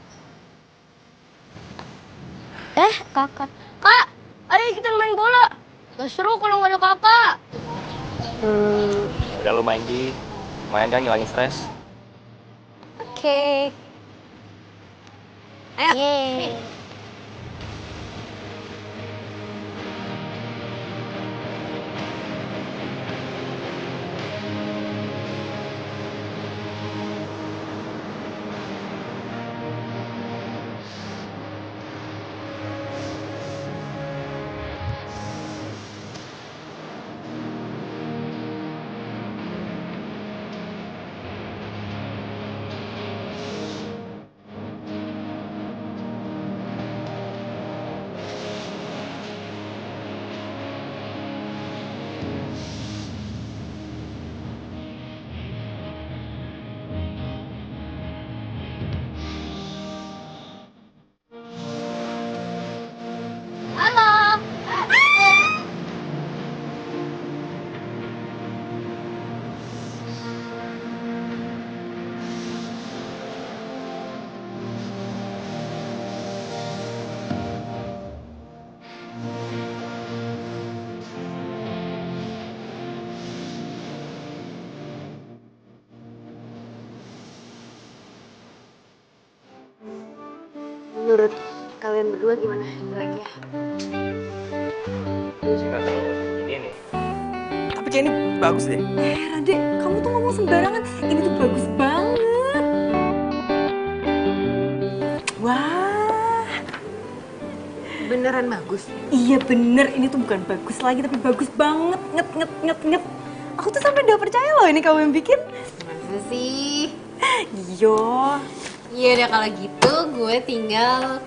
Kakak. Kak, ayo kita main bola. Gak seru kalau nggak ada kakak. Udah lu main di, main kan ngilangin stres. Oke. Ayo. Yeay. Menurut kalian berdua gimana jeleknya? Ini nih. Tapi kayak ini bagus deh. Rade, kamu tuh ngomong sembarangan. Ini tuh bagus banget. Wah. Beneran bagus? Iya bener, ini tuh bukan bagus lagi tapi bagus banget. Nget. Aku tuh sampai udah percaya loh ini kamu yang bikin. Masa sih? Iya. Iya deh kalau gitu gue tinggal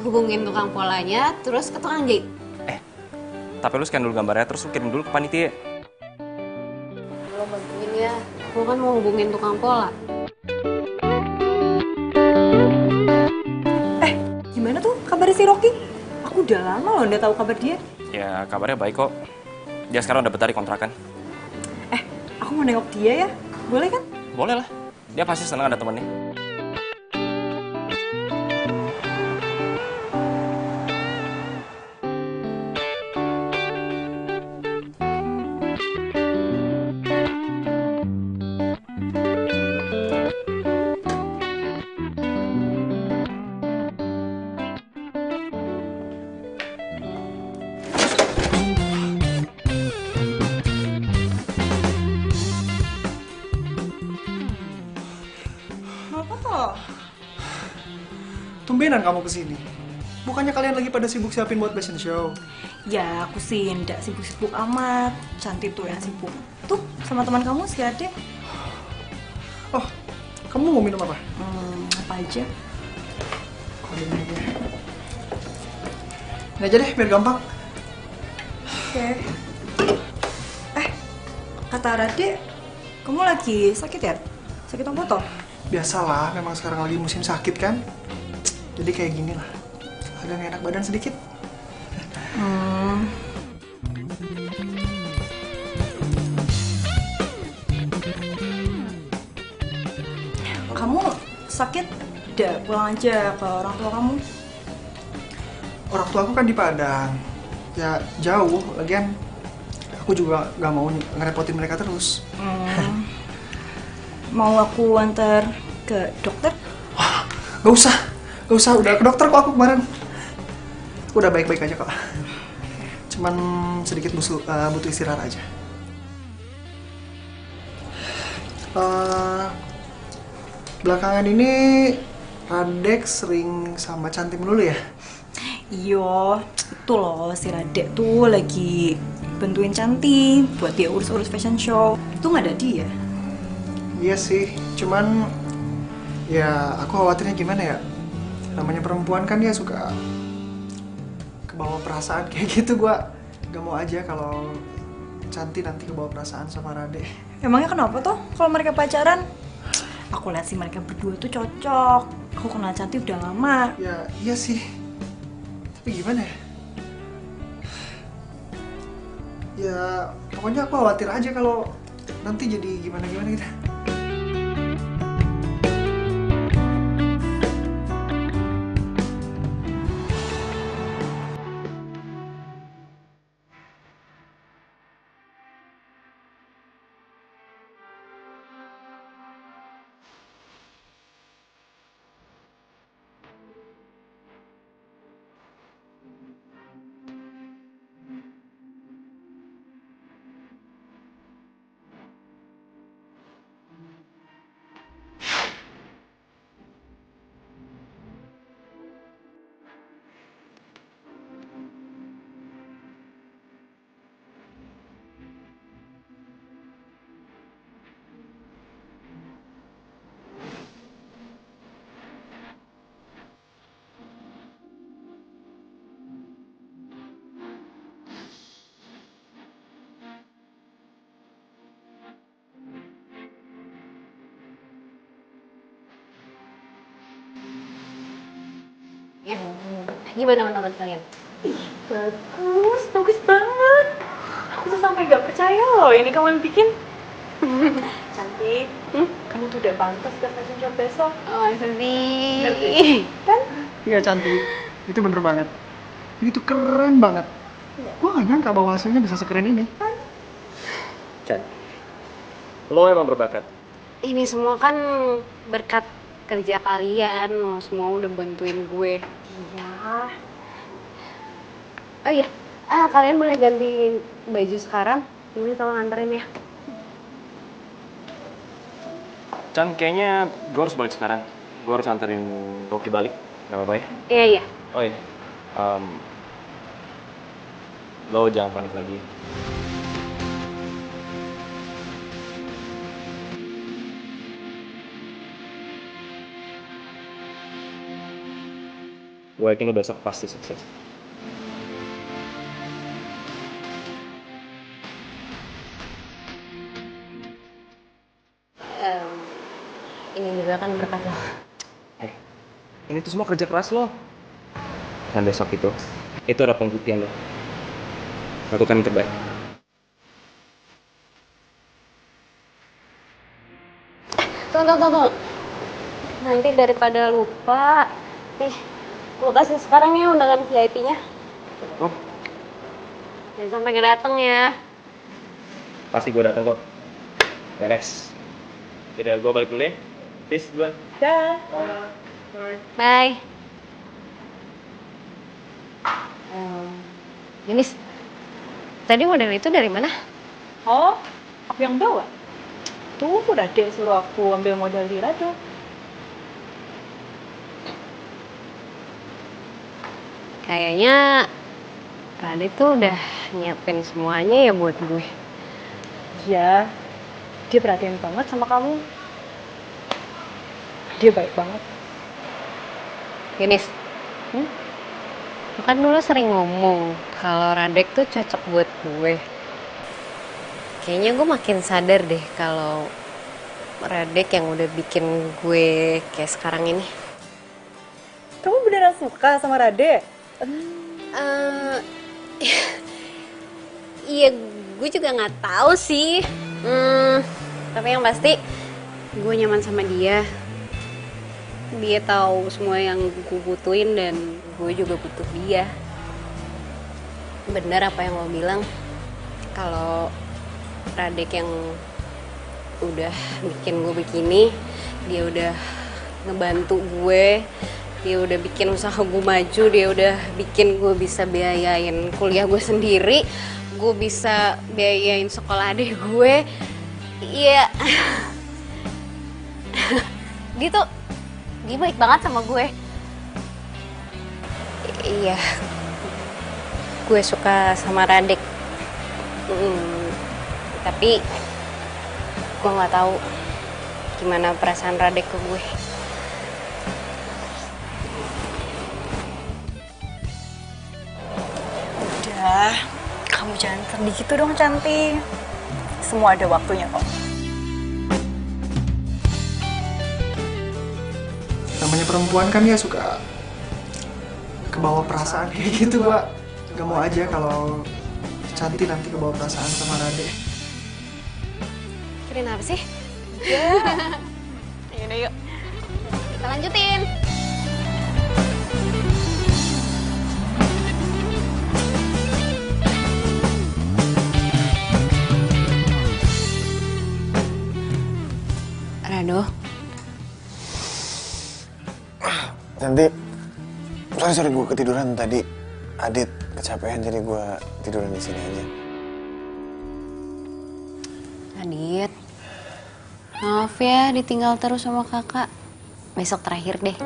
hubungin tukang polanya terus ke tukang jahit. Tapi lu scan dulu gambarnya, terus lu kirim dulu ke panitia. Lo bantuin ya, gue kan mau hubungin tukang pola. Gimana tuh kabarnya si Rocky? Aku udah lama loh nggak tahu kabar dia. Ya kabarnya baik kok. Dia sekarang udah betah di kontrakan. Aku mau nengok dia ya, boleh kan? Boleh lah. Dia pasti senang ada temennya. Tumbenan kamu kesini. Bukannya kalian lagi pada sibuk siapin buat fashion show? Ya aku sih nggak sibuk-sibuk amat. Cantik tuh yang sibuk. Tuh sama teman kamu si Ade. Oh, kamu mau minum apa? Apa aja? Ini aja deh biar gampang. Oke. Kata Rade, kamu lagi sakit ya? Sakit apa toh? Biasalah, memang sekarang lagi musim sakit kan. Jadi kayak gini lah. Agak nggak enak badan sedikit. Kamu sakit? Udah pulang aja ke orang tua kamu. Orang tua aku kan di Padang. Ya jauh, lagian aku juga nggak mau ngerepotin mereka terus. Mau aku antar ke dokter? Gak usah Gak usah, udah ke dokter kok aku kemarin. Udah baik-baik aja kok. Cuman sedikit butuh istirahat aja. Belakangan ini Radek sering sama Cantik melulu ya? Iya, itu loh si Radek tuh lagi bantuin Cantik buat dia urus-urus fashion show. Itu nggak ada dia. Iya sih, cuman ya aku khawatirnya gimana ya? Namanya perempuan kan dia suka kebawa perasaan kayak gitu. Gua gak mau aja kalau Cantik nanti kebawa perasaan sama Radek. Emangnya kenapa tuh kalau mereka pacaran? Aku lihat sih mereka berdua tuh cocok. Aku kenal Cantik udah lama. Ya iya sih, tapi gimana ya? Ya pokoknya aku khawatir aja kalau nanti jadi gimana-gimana gitu. Ya, gimana menurut kalian? Bagus banget. Aku tuh sampai gak percaya loh ini kamu yang bikin. Cantik, kamu tuh udah pantas ke fashion show besok. Oh, sedih. Ngerti? Kan? Iya Cantik, itu bener banget. Ini tuh keren banget. Gua gak nyangka bahwa hasilnya bisa sekeren ini. Chan, lo emang berbakat. Ini semua kan berkat kerja kalian, lo semua udah bantuin gue. Iya. Oh iya, kalian boleh ganti baju sekarang. Ini tolong anterin ya. Chan, kayaknya gue harus balik sekarang. Gue harus anterin Rocky balik. Gak apa-apa ya? Iya, iya. Oh iya. Lo jangan panik lagi. Gue yakin lo besok pasti sukses. Ini juga kan berkat lo. Ini tuh semua kerja keras lo. Dan besok itu adalah pembuktian lo. Lakukan yang terbaik. Tunggu. Nanti daripada lupa, nih, gue kasih sekarang ya undangan VIP-nya. Oh, Jangan sampai gak dateng ya. pasti gue datang kok. Beres. Jadi gue balik dulu ya. Peace, duluan. Dah. Bye. Yunis, tadi model itu dari mana? Oh, aku yang bawa. Tuh, udah deh suruh aku ambil modal di Rado. Kayaknya Rade tuh udah nyiapin semuanya ya buat gue. Iya, dia perhatian banget sama kamu. Dia baik banget. Yunis, lu kan dulu sering ngomong kalau Radek tuh cocok buat gue. Kayaknya gue makin sadar deh kalau Radek yang udah bikin gue kayak sekarang ini. Kamu beneran suka sama Rade? Iya, gue juga nggak tahu sih. Tapi yang pasti gue nyaman sama dia. Dia tahu semua yang gue butuhin dan gue juga butuh dia. Bener apa yang lo bilang, kalau Radek yang udah bikin gue begini, dia udah ngebantu gue, Dia udah bikin usaha gue maju, dia udah bikin gue bisa biayain kuliah gue sendiri, gue bisa biayain sekolah adik gue. Iya, dia baik banget sama gue. Iya, gue suka sama Radek. Tapi gue nggak tahu gimana perasaan Radek ke gue. Udah, kamu jangan sedih gitu dong, Cantik. Semua ada waktunya kok. Namanya perempuan kan ya suka kebawa perasaan kayak gitu, Mbak. Gak mau aja kalau Cantik nanti kebawa perasaan sama Rade. Kirain apa sih? Yaudah yuk. Kita lanjutin. Rado. Cantik, sorry gue ketiduran tadi. Adit kecapean jadi gue tiduran di sini aja. Adit, maaf ya ditinggal terus sama kakak. Besok terakhir deh.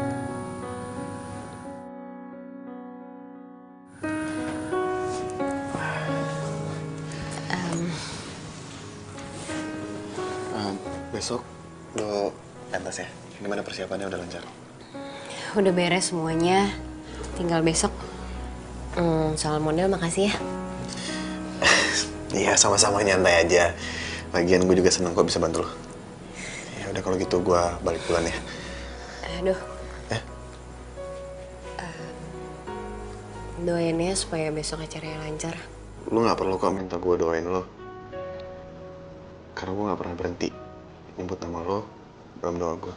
Besok lo pentas ya? Gimana persiapannya, udah lancar? Udah beres semuanya, tinggal besok. Soal model makasih ya. Iya, sama-sama, nyantai aja. Lagian gue juga seneng kok bisa bantu lo. Ya udah kalau gitu gue balik pulang ya. Aduh. Doain ya supaya besok acaranya lancar. Lo nggak perlu kok minta gue doain lo. Karena gue nggak pernah berhenti nyebut nama lo dalam doa gue.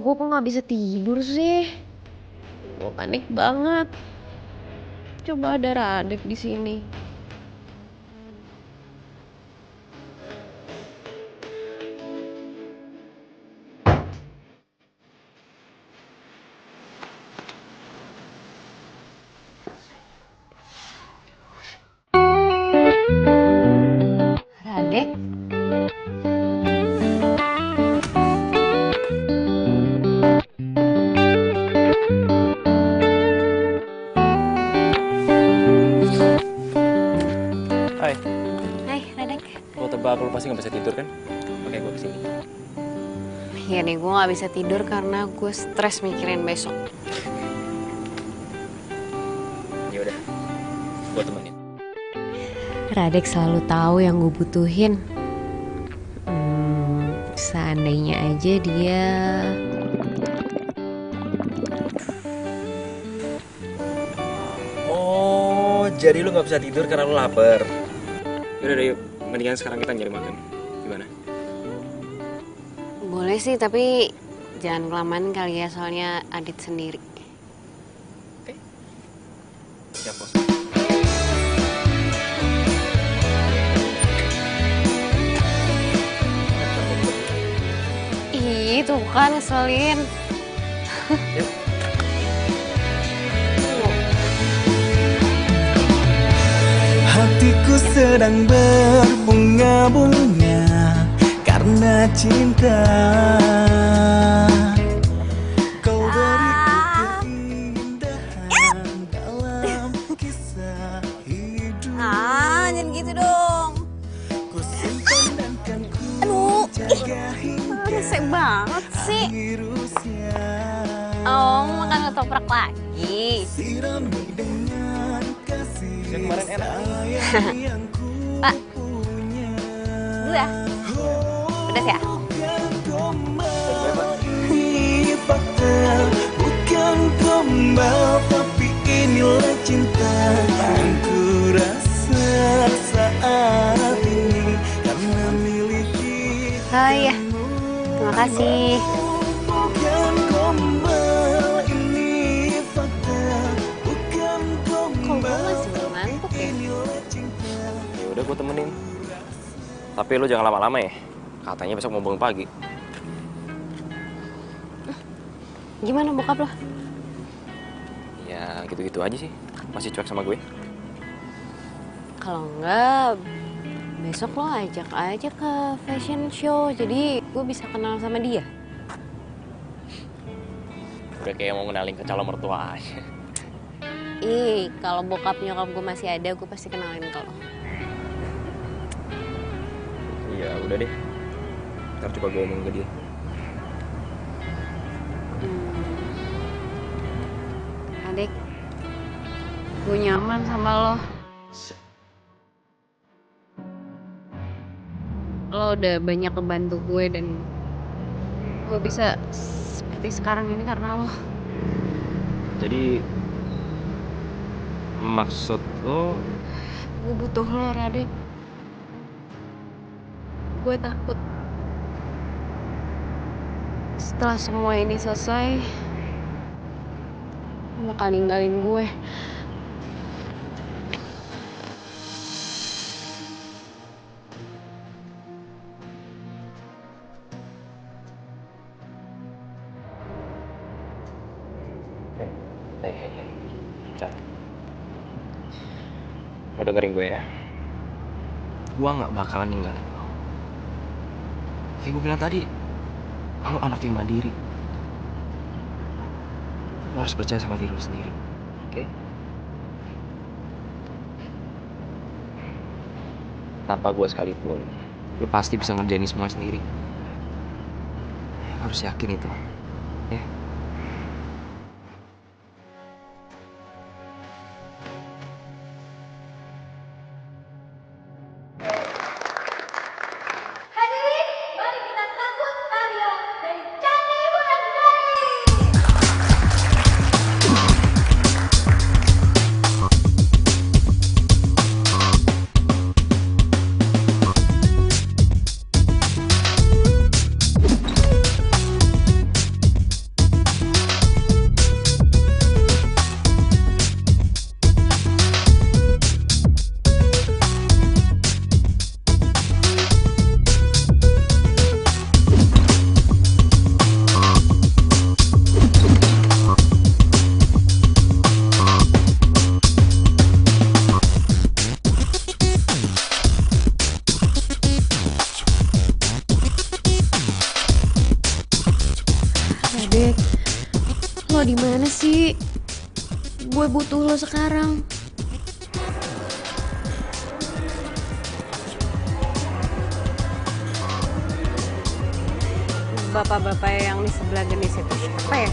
Gue kok nggak bisa tidur sih? Gue panik banget. Coba ada Radek di sini. Radek? Lu pasti nggak bisa tidur kan? Oke, gue kesini. Iya nih, gue nggak bisa tidur karena gue stres mikirin besok. Ya udah, gue temenin. Radek selalu tahu yang gue butuhin. Seandainya aja dia... Oh, jadi lu nggak bisa tidur karena lu lapar. Yaudah deh, yuk. Mendingan sekarang kita nyari makan. Gimana? Boleh sih, tapi jangan kelamaan kali ya, soalnya Adit sendiri. Oke. Siap, bos. Ih, tuh kan ngeselin. Yuk. Hatiku sedang berbunga-bunga karena cinta. Kau beriku keindahan dalam kisah hidup. Jangan gitu dong. Ku simpan dan kan ku jaga hingga Rese banget sih. akhir usia. Oh, makan ketoprak lagi. Sirami dengan kasih kemarin enak. Pak, dulu ya. Pedas ya? Fakta Makasih. Kok gue masih belum ngantuk ya? Ya udah gue temenin. Tapi lu jangan lama-lama ya. Katanya besok mau bangun pagi. Gimana bokap lo? Ya gitu-gitu aja sih. Masih cuek sama gue. Kalau enggak, besok lo ajak aja ke fashion show. Jadi gue bisa kenal sama dia. Udah kayak mau kenalin ke calon mertua aja. Ih, kalau bokap nyokap gue masih ada, gue pasti kenalin ke lo. Iya udah deh. Ntar coba gue ngomong ke dia. Adik, gue nyaman sama lo. Lo udah banyak ngebantu gue dan gue bisa seperti sekarang ini karena lo. Jadi maksud lo? Gue butuh lo, Radek. Gue takut setelah semua ini selesai, lo bakal ninggalin gue. Lo dengerin gue ya. Gue gak bakalan ninggalin lo. Kayak gue bilang tadi, lo anak yang mandiri. Lo harus percaya sama diri lo sendiri, oke? Tanpa gue sekalipun, lo pasti bisa ngerjain semua sendiri. Lo harus yakin itu, ya? Radek, lo di mana sih? Gue butuh lo sekarang. Bapak-bapak yang di sebelah genis itu siapa ya?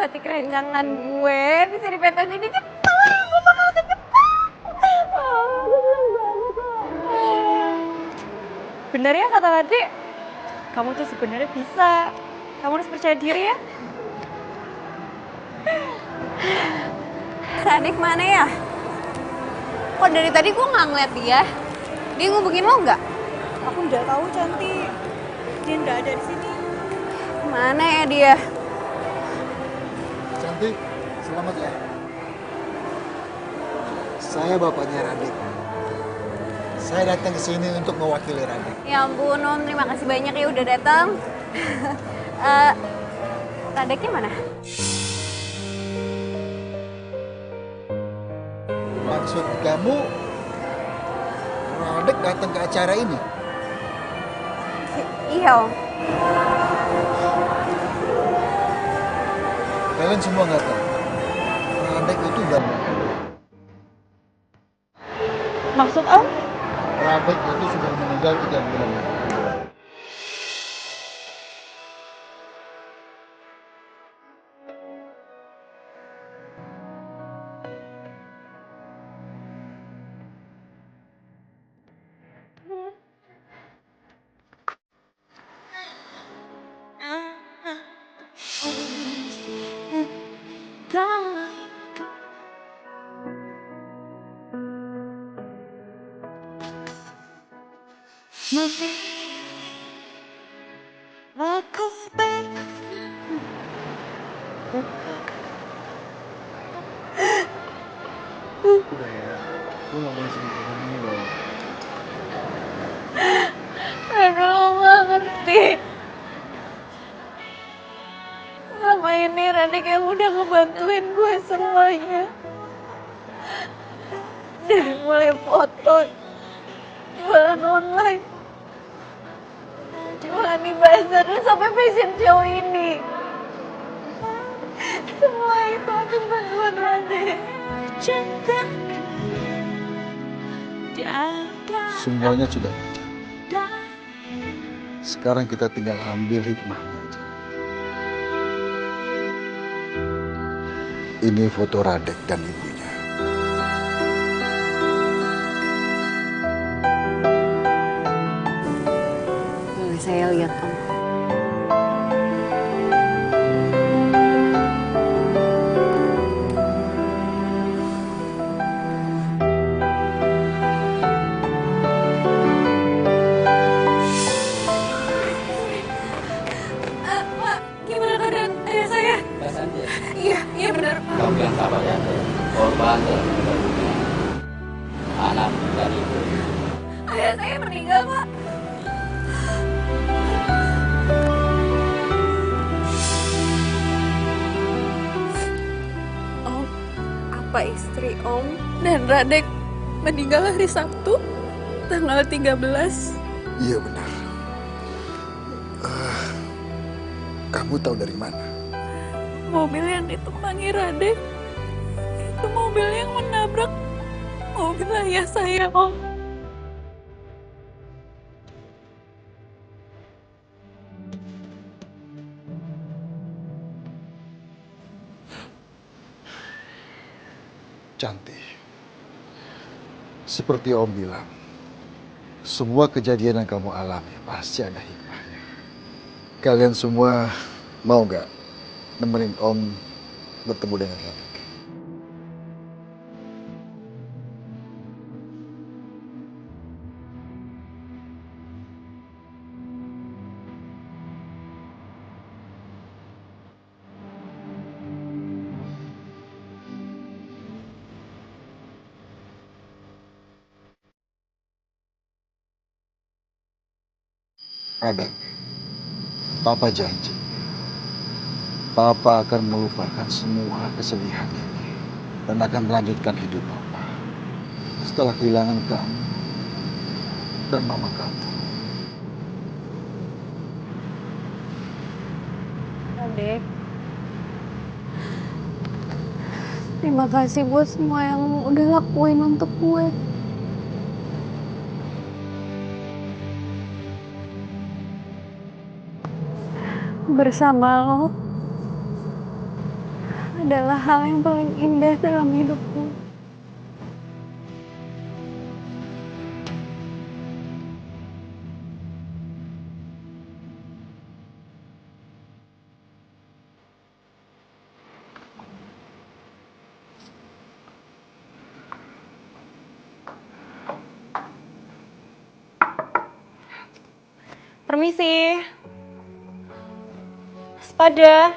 batik rencangan gue bisa dipentas ini cepat. Gue bakal cepat. Bener ya kata adik? Kamu tuh sebenarnya bisa. Kamu harus percaya diri ya. Radik mana ya? Kok dari tadi gue nggak ngeliat dia? Dia ngubungin lo nggak? Aku udah tahu Cantik. Dia nggak ada di sini. Mana ya dia? Cantik, selamat ya. Saya bapaknya Radik. Saya datang ke sini untuk mewakili Radik. Ya ampun Om, terima kasih banyak ya udah datang. Radiknya mana? Maksud kamu Radik datang ke acara ini? Iya Om. Kalian semua nggak tahu. Radik itu ganda. Maksud Om? Radik itu sudah meninggal 3 bulan lalu. Udah ya, gue gak mau sedih kayak gini loh. Aduh, lo gak ngerti. Selama ini Radik yang udah ngebantuin gue semuanya. Dari mulai foto, jualan online, jualan di bazar, dan sampai fashion show ini. Semua itu atas bantuan Radik. Semuanya sudah. Sekarang kita tinggal ambil hikmahnya aja. Ini foto Radik dan ibunya. Boleh saya lihat Om? Gimana keadaan ayah saya? Iya benar. Kamu yang sabar ya, korban dan anak dan ibu. Ayah saya meninggal, Pak. Om, apa istri Om dan Radek meninggal hari Sabtu, tanggal 13? Iya benar. Kamu tahu dari mana? Mobil yang ditumpangi Radek, itu mobil yang menabrak mobil ayah saya, Om. Cantik. Seperti Om bilang, semua kejadian yang kamu alami pasti ada hikmahnya. Kalian semua mau nggak nemenin Om bertemu dengan Radik? Radik, Papa janji, Papa akan melupakan semua kesedihan ini dan akan melanjutkan hidup Papa setelah kehilangan kamu dan mama kamu. Radik, terima kasih buat semua yang udah lakuin untuk gue. Bersama lo, adalah hal yang paling indah dalam hidupku. Permisi. Sepada.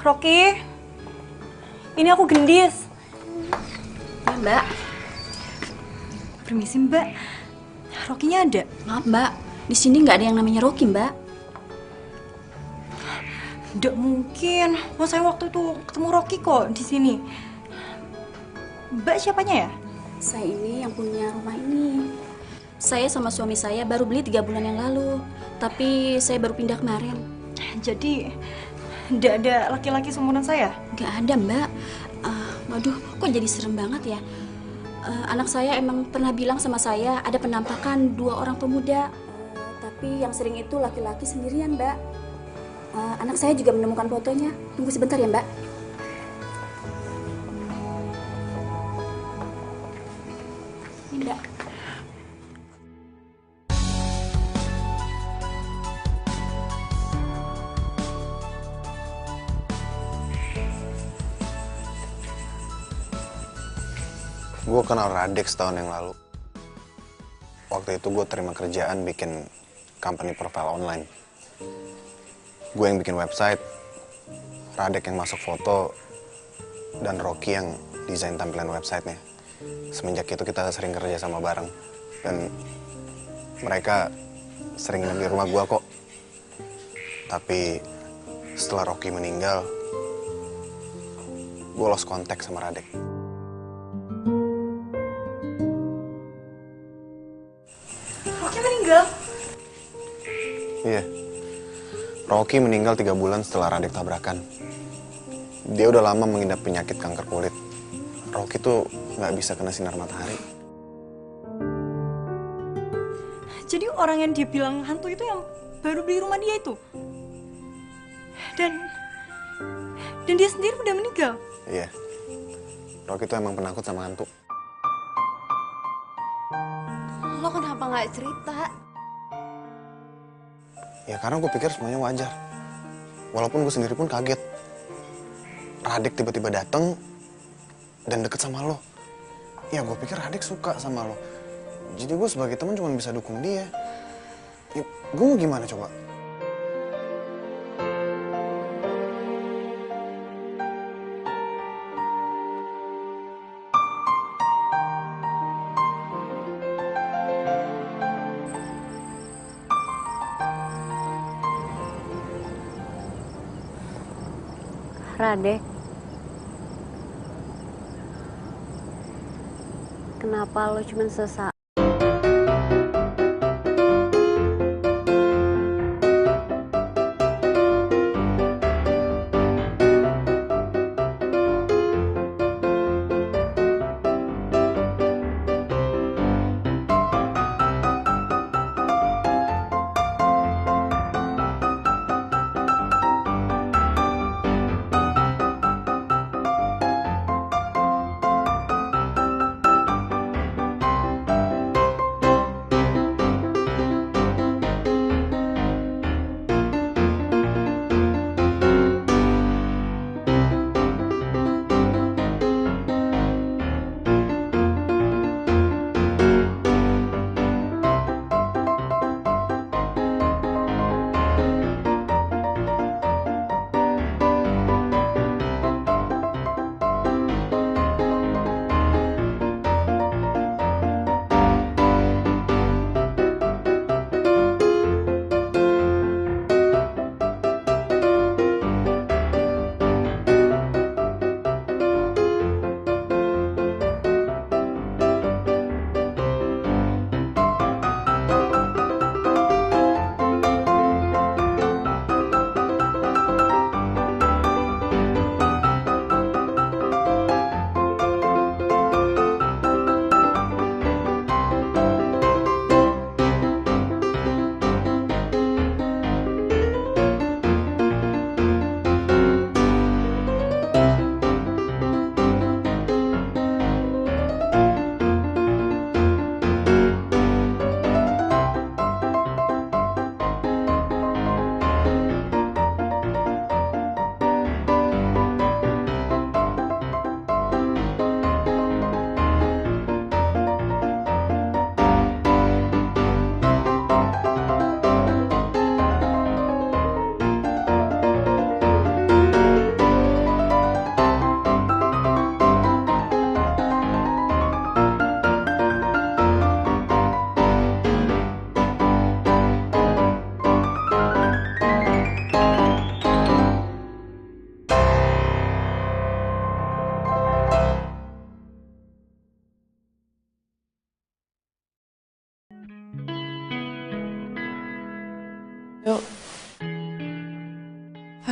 Rocky. Ini aku Gendis. Ya, Mbak. Permisi, Mbak. Rocky-nya ada? Maaf, Mbak. Di sini nggak ada yang namanya Rocky, Mbak. Nggak mungkin. Wah, saya waktu itu ketemu Rocky kok di sini. Mbak siapanya ya? Saya ini yang punya rumah ini. Saya sama suami saya baru beli 3 bulan yang lalu. Tapi saya baru pindah kemarin. Jadi, nggak ada laki-laki seumuran saya? Nggak ada, Mbak. Waduh, kok jadi serem banget ya? Anak saya emang pernah bilang sama saya ada penampakan 2 orang pemuda. Tapi yang sering itu laki-laki sendirian, Mbak. Anak saya juga menemukan fotonya. Tunggu sebentar ya, Mbak. Ini, Mbak. Gue kenal Radek setahun yang lalu. Waktu itu gue terima kerjaan bikin company profile online. Gue yang bikin website, Radek yang masuk foto, dan Rocky yang desain tampilan websitenya. Semenjak itu kita sering kerja sama bareng. Dan mereka sering nginep di rumah gue kok. Tapi setelah Rocky meninggal, gue lost contact sama Radek. Iya, Rocky meninggal 3 bulan setelah Radek tabrakan. Dia udah lama mengidap penyakit kanker kulit. Rocky tuh nggak bisa kena sinar matahari. Jadi orang yang dia bilang hantu itu yang baru beli rumah dia itu? Dan dia sendiri udah meninggal? Iya, Rocky tuh emang penakut sama hantu. Lo kenapa nggak cerita? Ya karena gue pikir semuanya wajar. Walaupun gue sendiri pun kaget. Radek tiba-tiba dateng dan deket sama lo. Ya gue pikir Radek suka sama lo. Jadi gue sebagai teman cuma bisa dukung dia. Ya, gue mau gimana coba? Radek, kenapa lo cuma sesaat?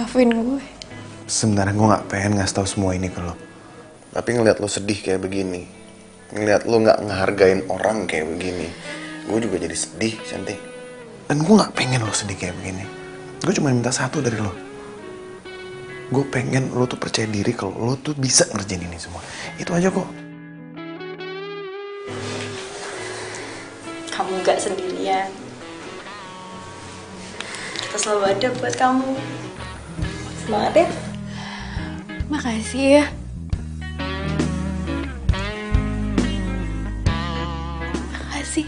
Maafin gue. Sebenarnya gue nggak pengen ngasih tahu semua ini ke lo. Tapi ngeliat lo sedih kayak begini, ngeliat lo nggak ngehargain orang kayak begini, gue juga jadi sedih, Cantik. Dan gue nggak pengen lo sedih kayak begini. Gue cuma minta satu dari lo. Gue pengen lo tuh percaya diri kalau lo tuh bisa ngerjain ini semua. Itu aja kok. Kamu gak sendirian. Kita selalu ada buat kamu. Semangat ya. Makasih ya. Makasih.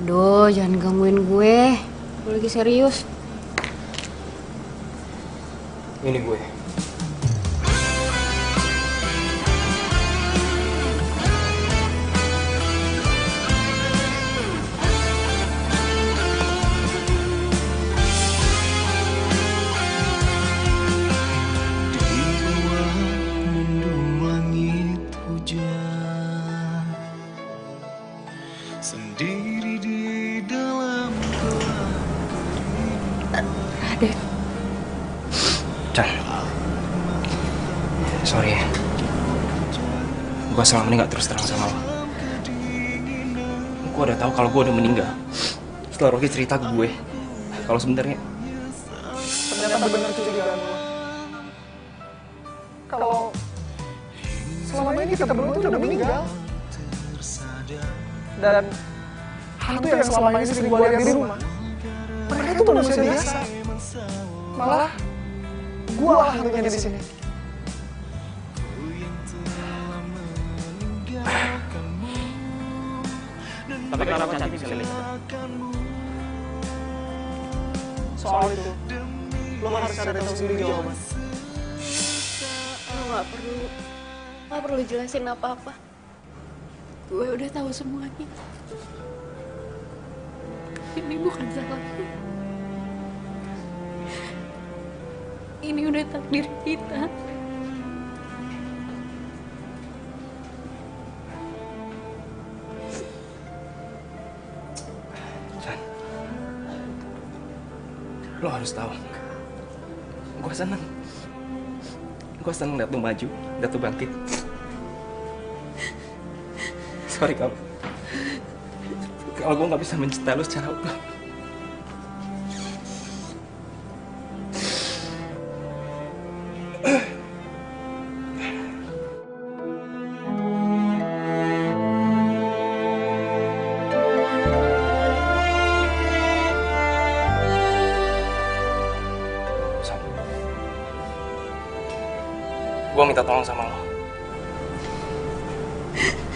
Aduh, jangan gangguin gue. Gue lagi serius. Ini gue. Sendiri di dalam Radek. Chan, sorry ya. Gue selama ini gak terus terang sama lo. Gue udah tahu kalau gue udah meninggal. Setelah Rocky cerita ke gue kalau sebenarnya Ternyata benar itu dugaan lo. Kalau selama ini kita berdua tuh udah meninggal. Dan hantu yang selama ini sering gue lihat di rumah, mereka tuh manusia biasa. Malah gue hantunya di sini. tapi kenapa Cantik bisa lihat? Soal itu, lo harus cari tahu sendiri jawaban. Lo gak perlu jelasin apa-apa. Gue udah tahu semuanya. Ini bukan salahku. Ini udah takdir kita. San, lo harus tahu. Gue seneng. Gue seneng liat lo maju, liat lo bangkit. Sorry kalau gue nggak bisa mencintai lo secara utuh. Gue minta tolong sama lo.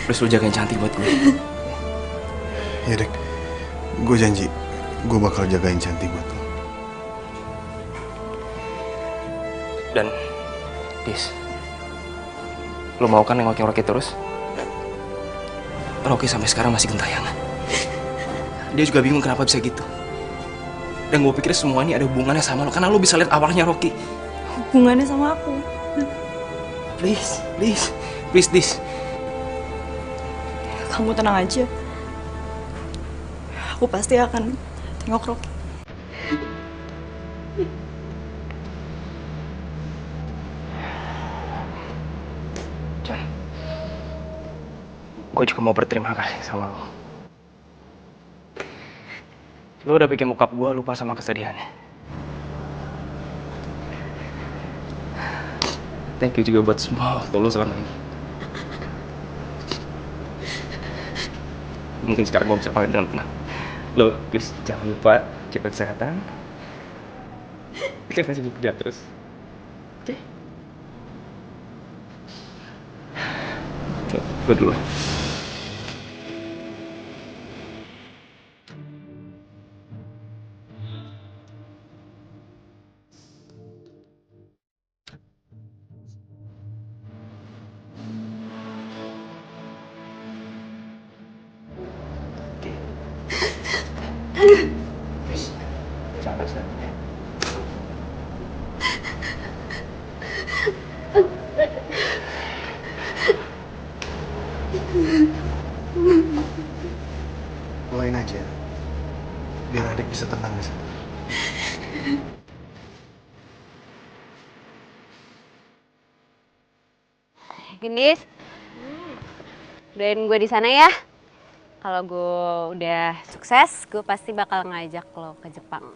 Terus lo jagain Cantik buat gue. Ya Dek, gue janji gue bakal jagain Cantik buat lo. Dan Dis, lo mau kan nengokin Rocky terus? Rocky sampai sekarang masih gentayangan. Dia juga bingung kenapa bisa gitu. Dan gue pikir semua ini ada hubungannya sama lo, karena lo bisa lihat awalnya Rocky. Hubungannya sama aku. Please, Dis. Kamu tenang aja. Aku pasti akan tengok Rocky. John, gue juga mau berterima kasih sama lo. Lo udah bikin bokap gue lupa sama kesedihannya. Thank you juga buat semua waktu lo selama ini. Mungkin sekarang gue bisa panggil dengan tenang. Lo, please jangan lupa jaga kesehatan. Kita masih bekerja terus. Oke? Gue dulu. Jangan sedih. Bawain aja. Biar adik bisa tenang di sana. Gendis, doain gue di sana ya. Kalau gue udah sukses, gue pasti bakal ngajak lo ke Jepang.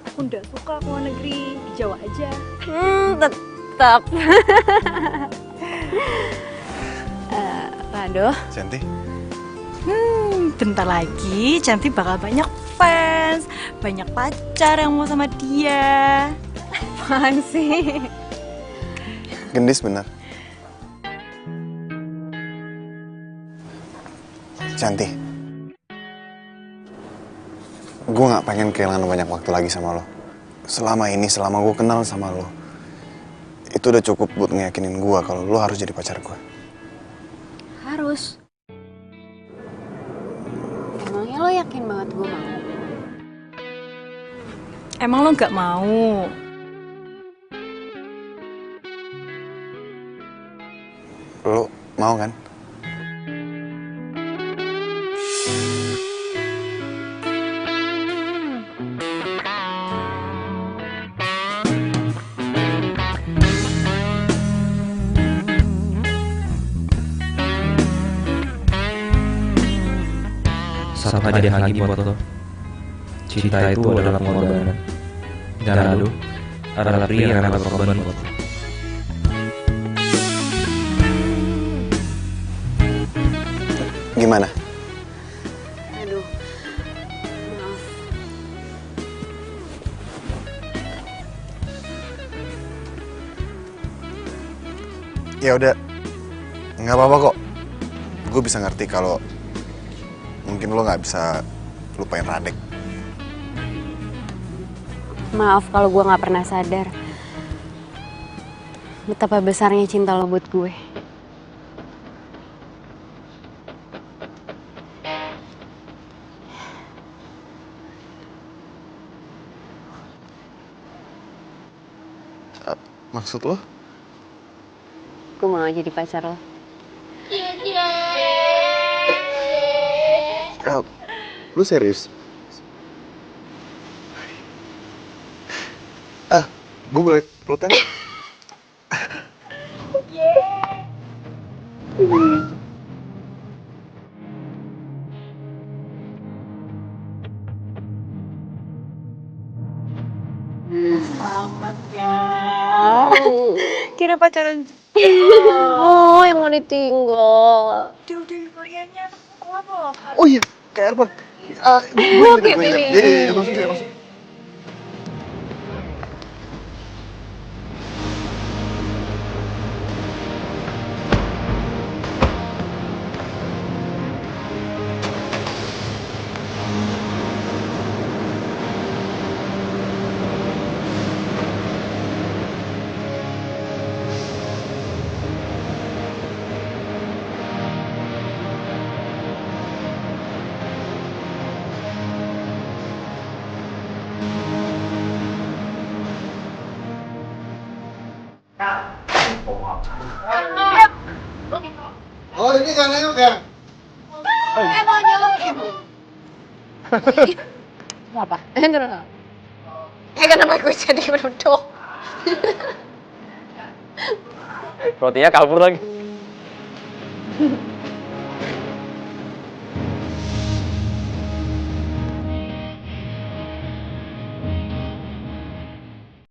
Aku nggak suka ke luar negeri, di Jawa aja. Tetap. Rado. Cantik. Bentar lagi Cantik bakal banyak fans, banyak pacar yang mau sama dia. Apaan sih? Gendis bener. Cantik. Gue gak pengen kehilangan banyak waktu lagi sama lo. Selama ini, selama gue kenal sama lo, itu udah cukup buat ngeyakinin gue kalau lo harus jadi pacar gue. Harus. Emangnya lo yakin banget gue mau? Emang lo nggak mau? Lo mau kan? Satu hadiah lagi buat lo. Cinta itu adalah pengorbanan. Dan Rado adalah pria yang rela berkorban buat lo. Gimana? Aduh, maaf. Ya udah, nggak apa-apa kok. Gue bisa ngerti kalau mungkin lo nggak bisa lupain Radek. Maaf kalau gue nggak pernah sadar betapa besarnya cinta lo buat gue. Maksud lo? Gue mau jadi pacar lo. Lu serius? Gue boleh pelukan? Selamat ya. Kira pacaran. Oh, yang mau ditinggal. Udah kaliannya apa? Oh iya, kayak apa? Oke, pilih. Iya, maksud. Oh, ini kan nengok ya? Emang apa? Kenapa gue jadi menunduk? Rotinya kabur lagi.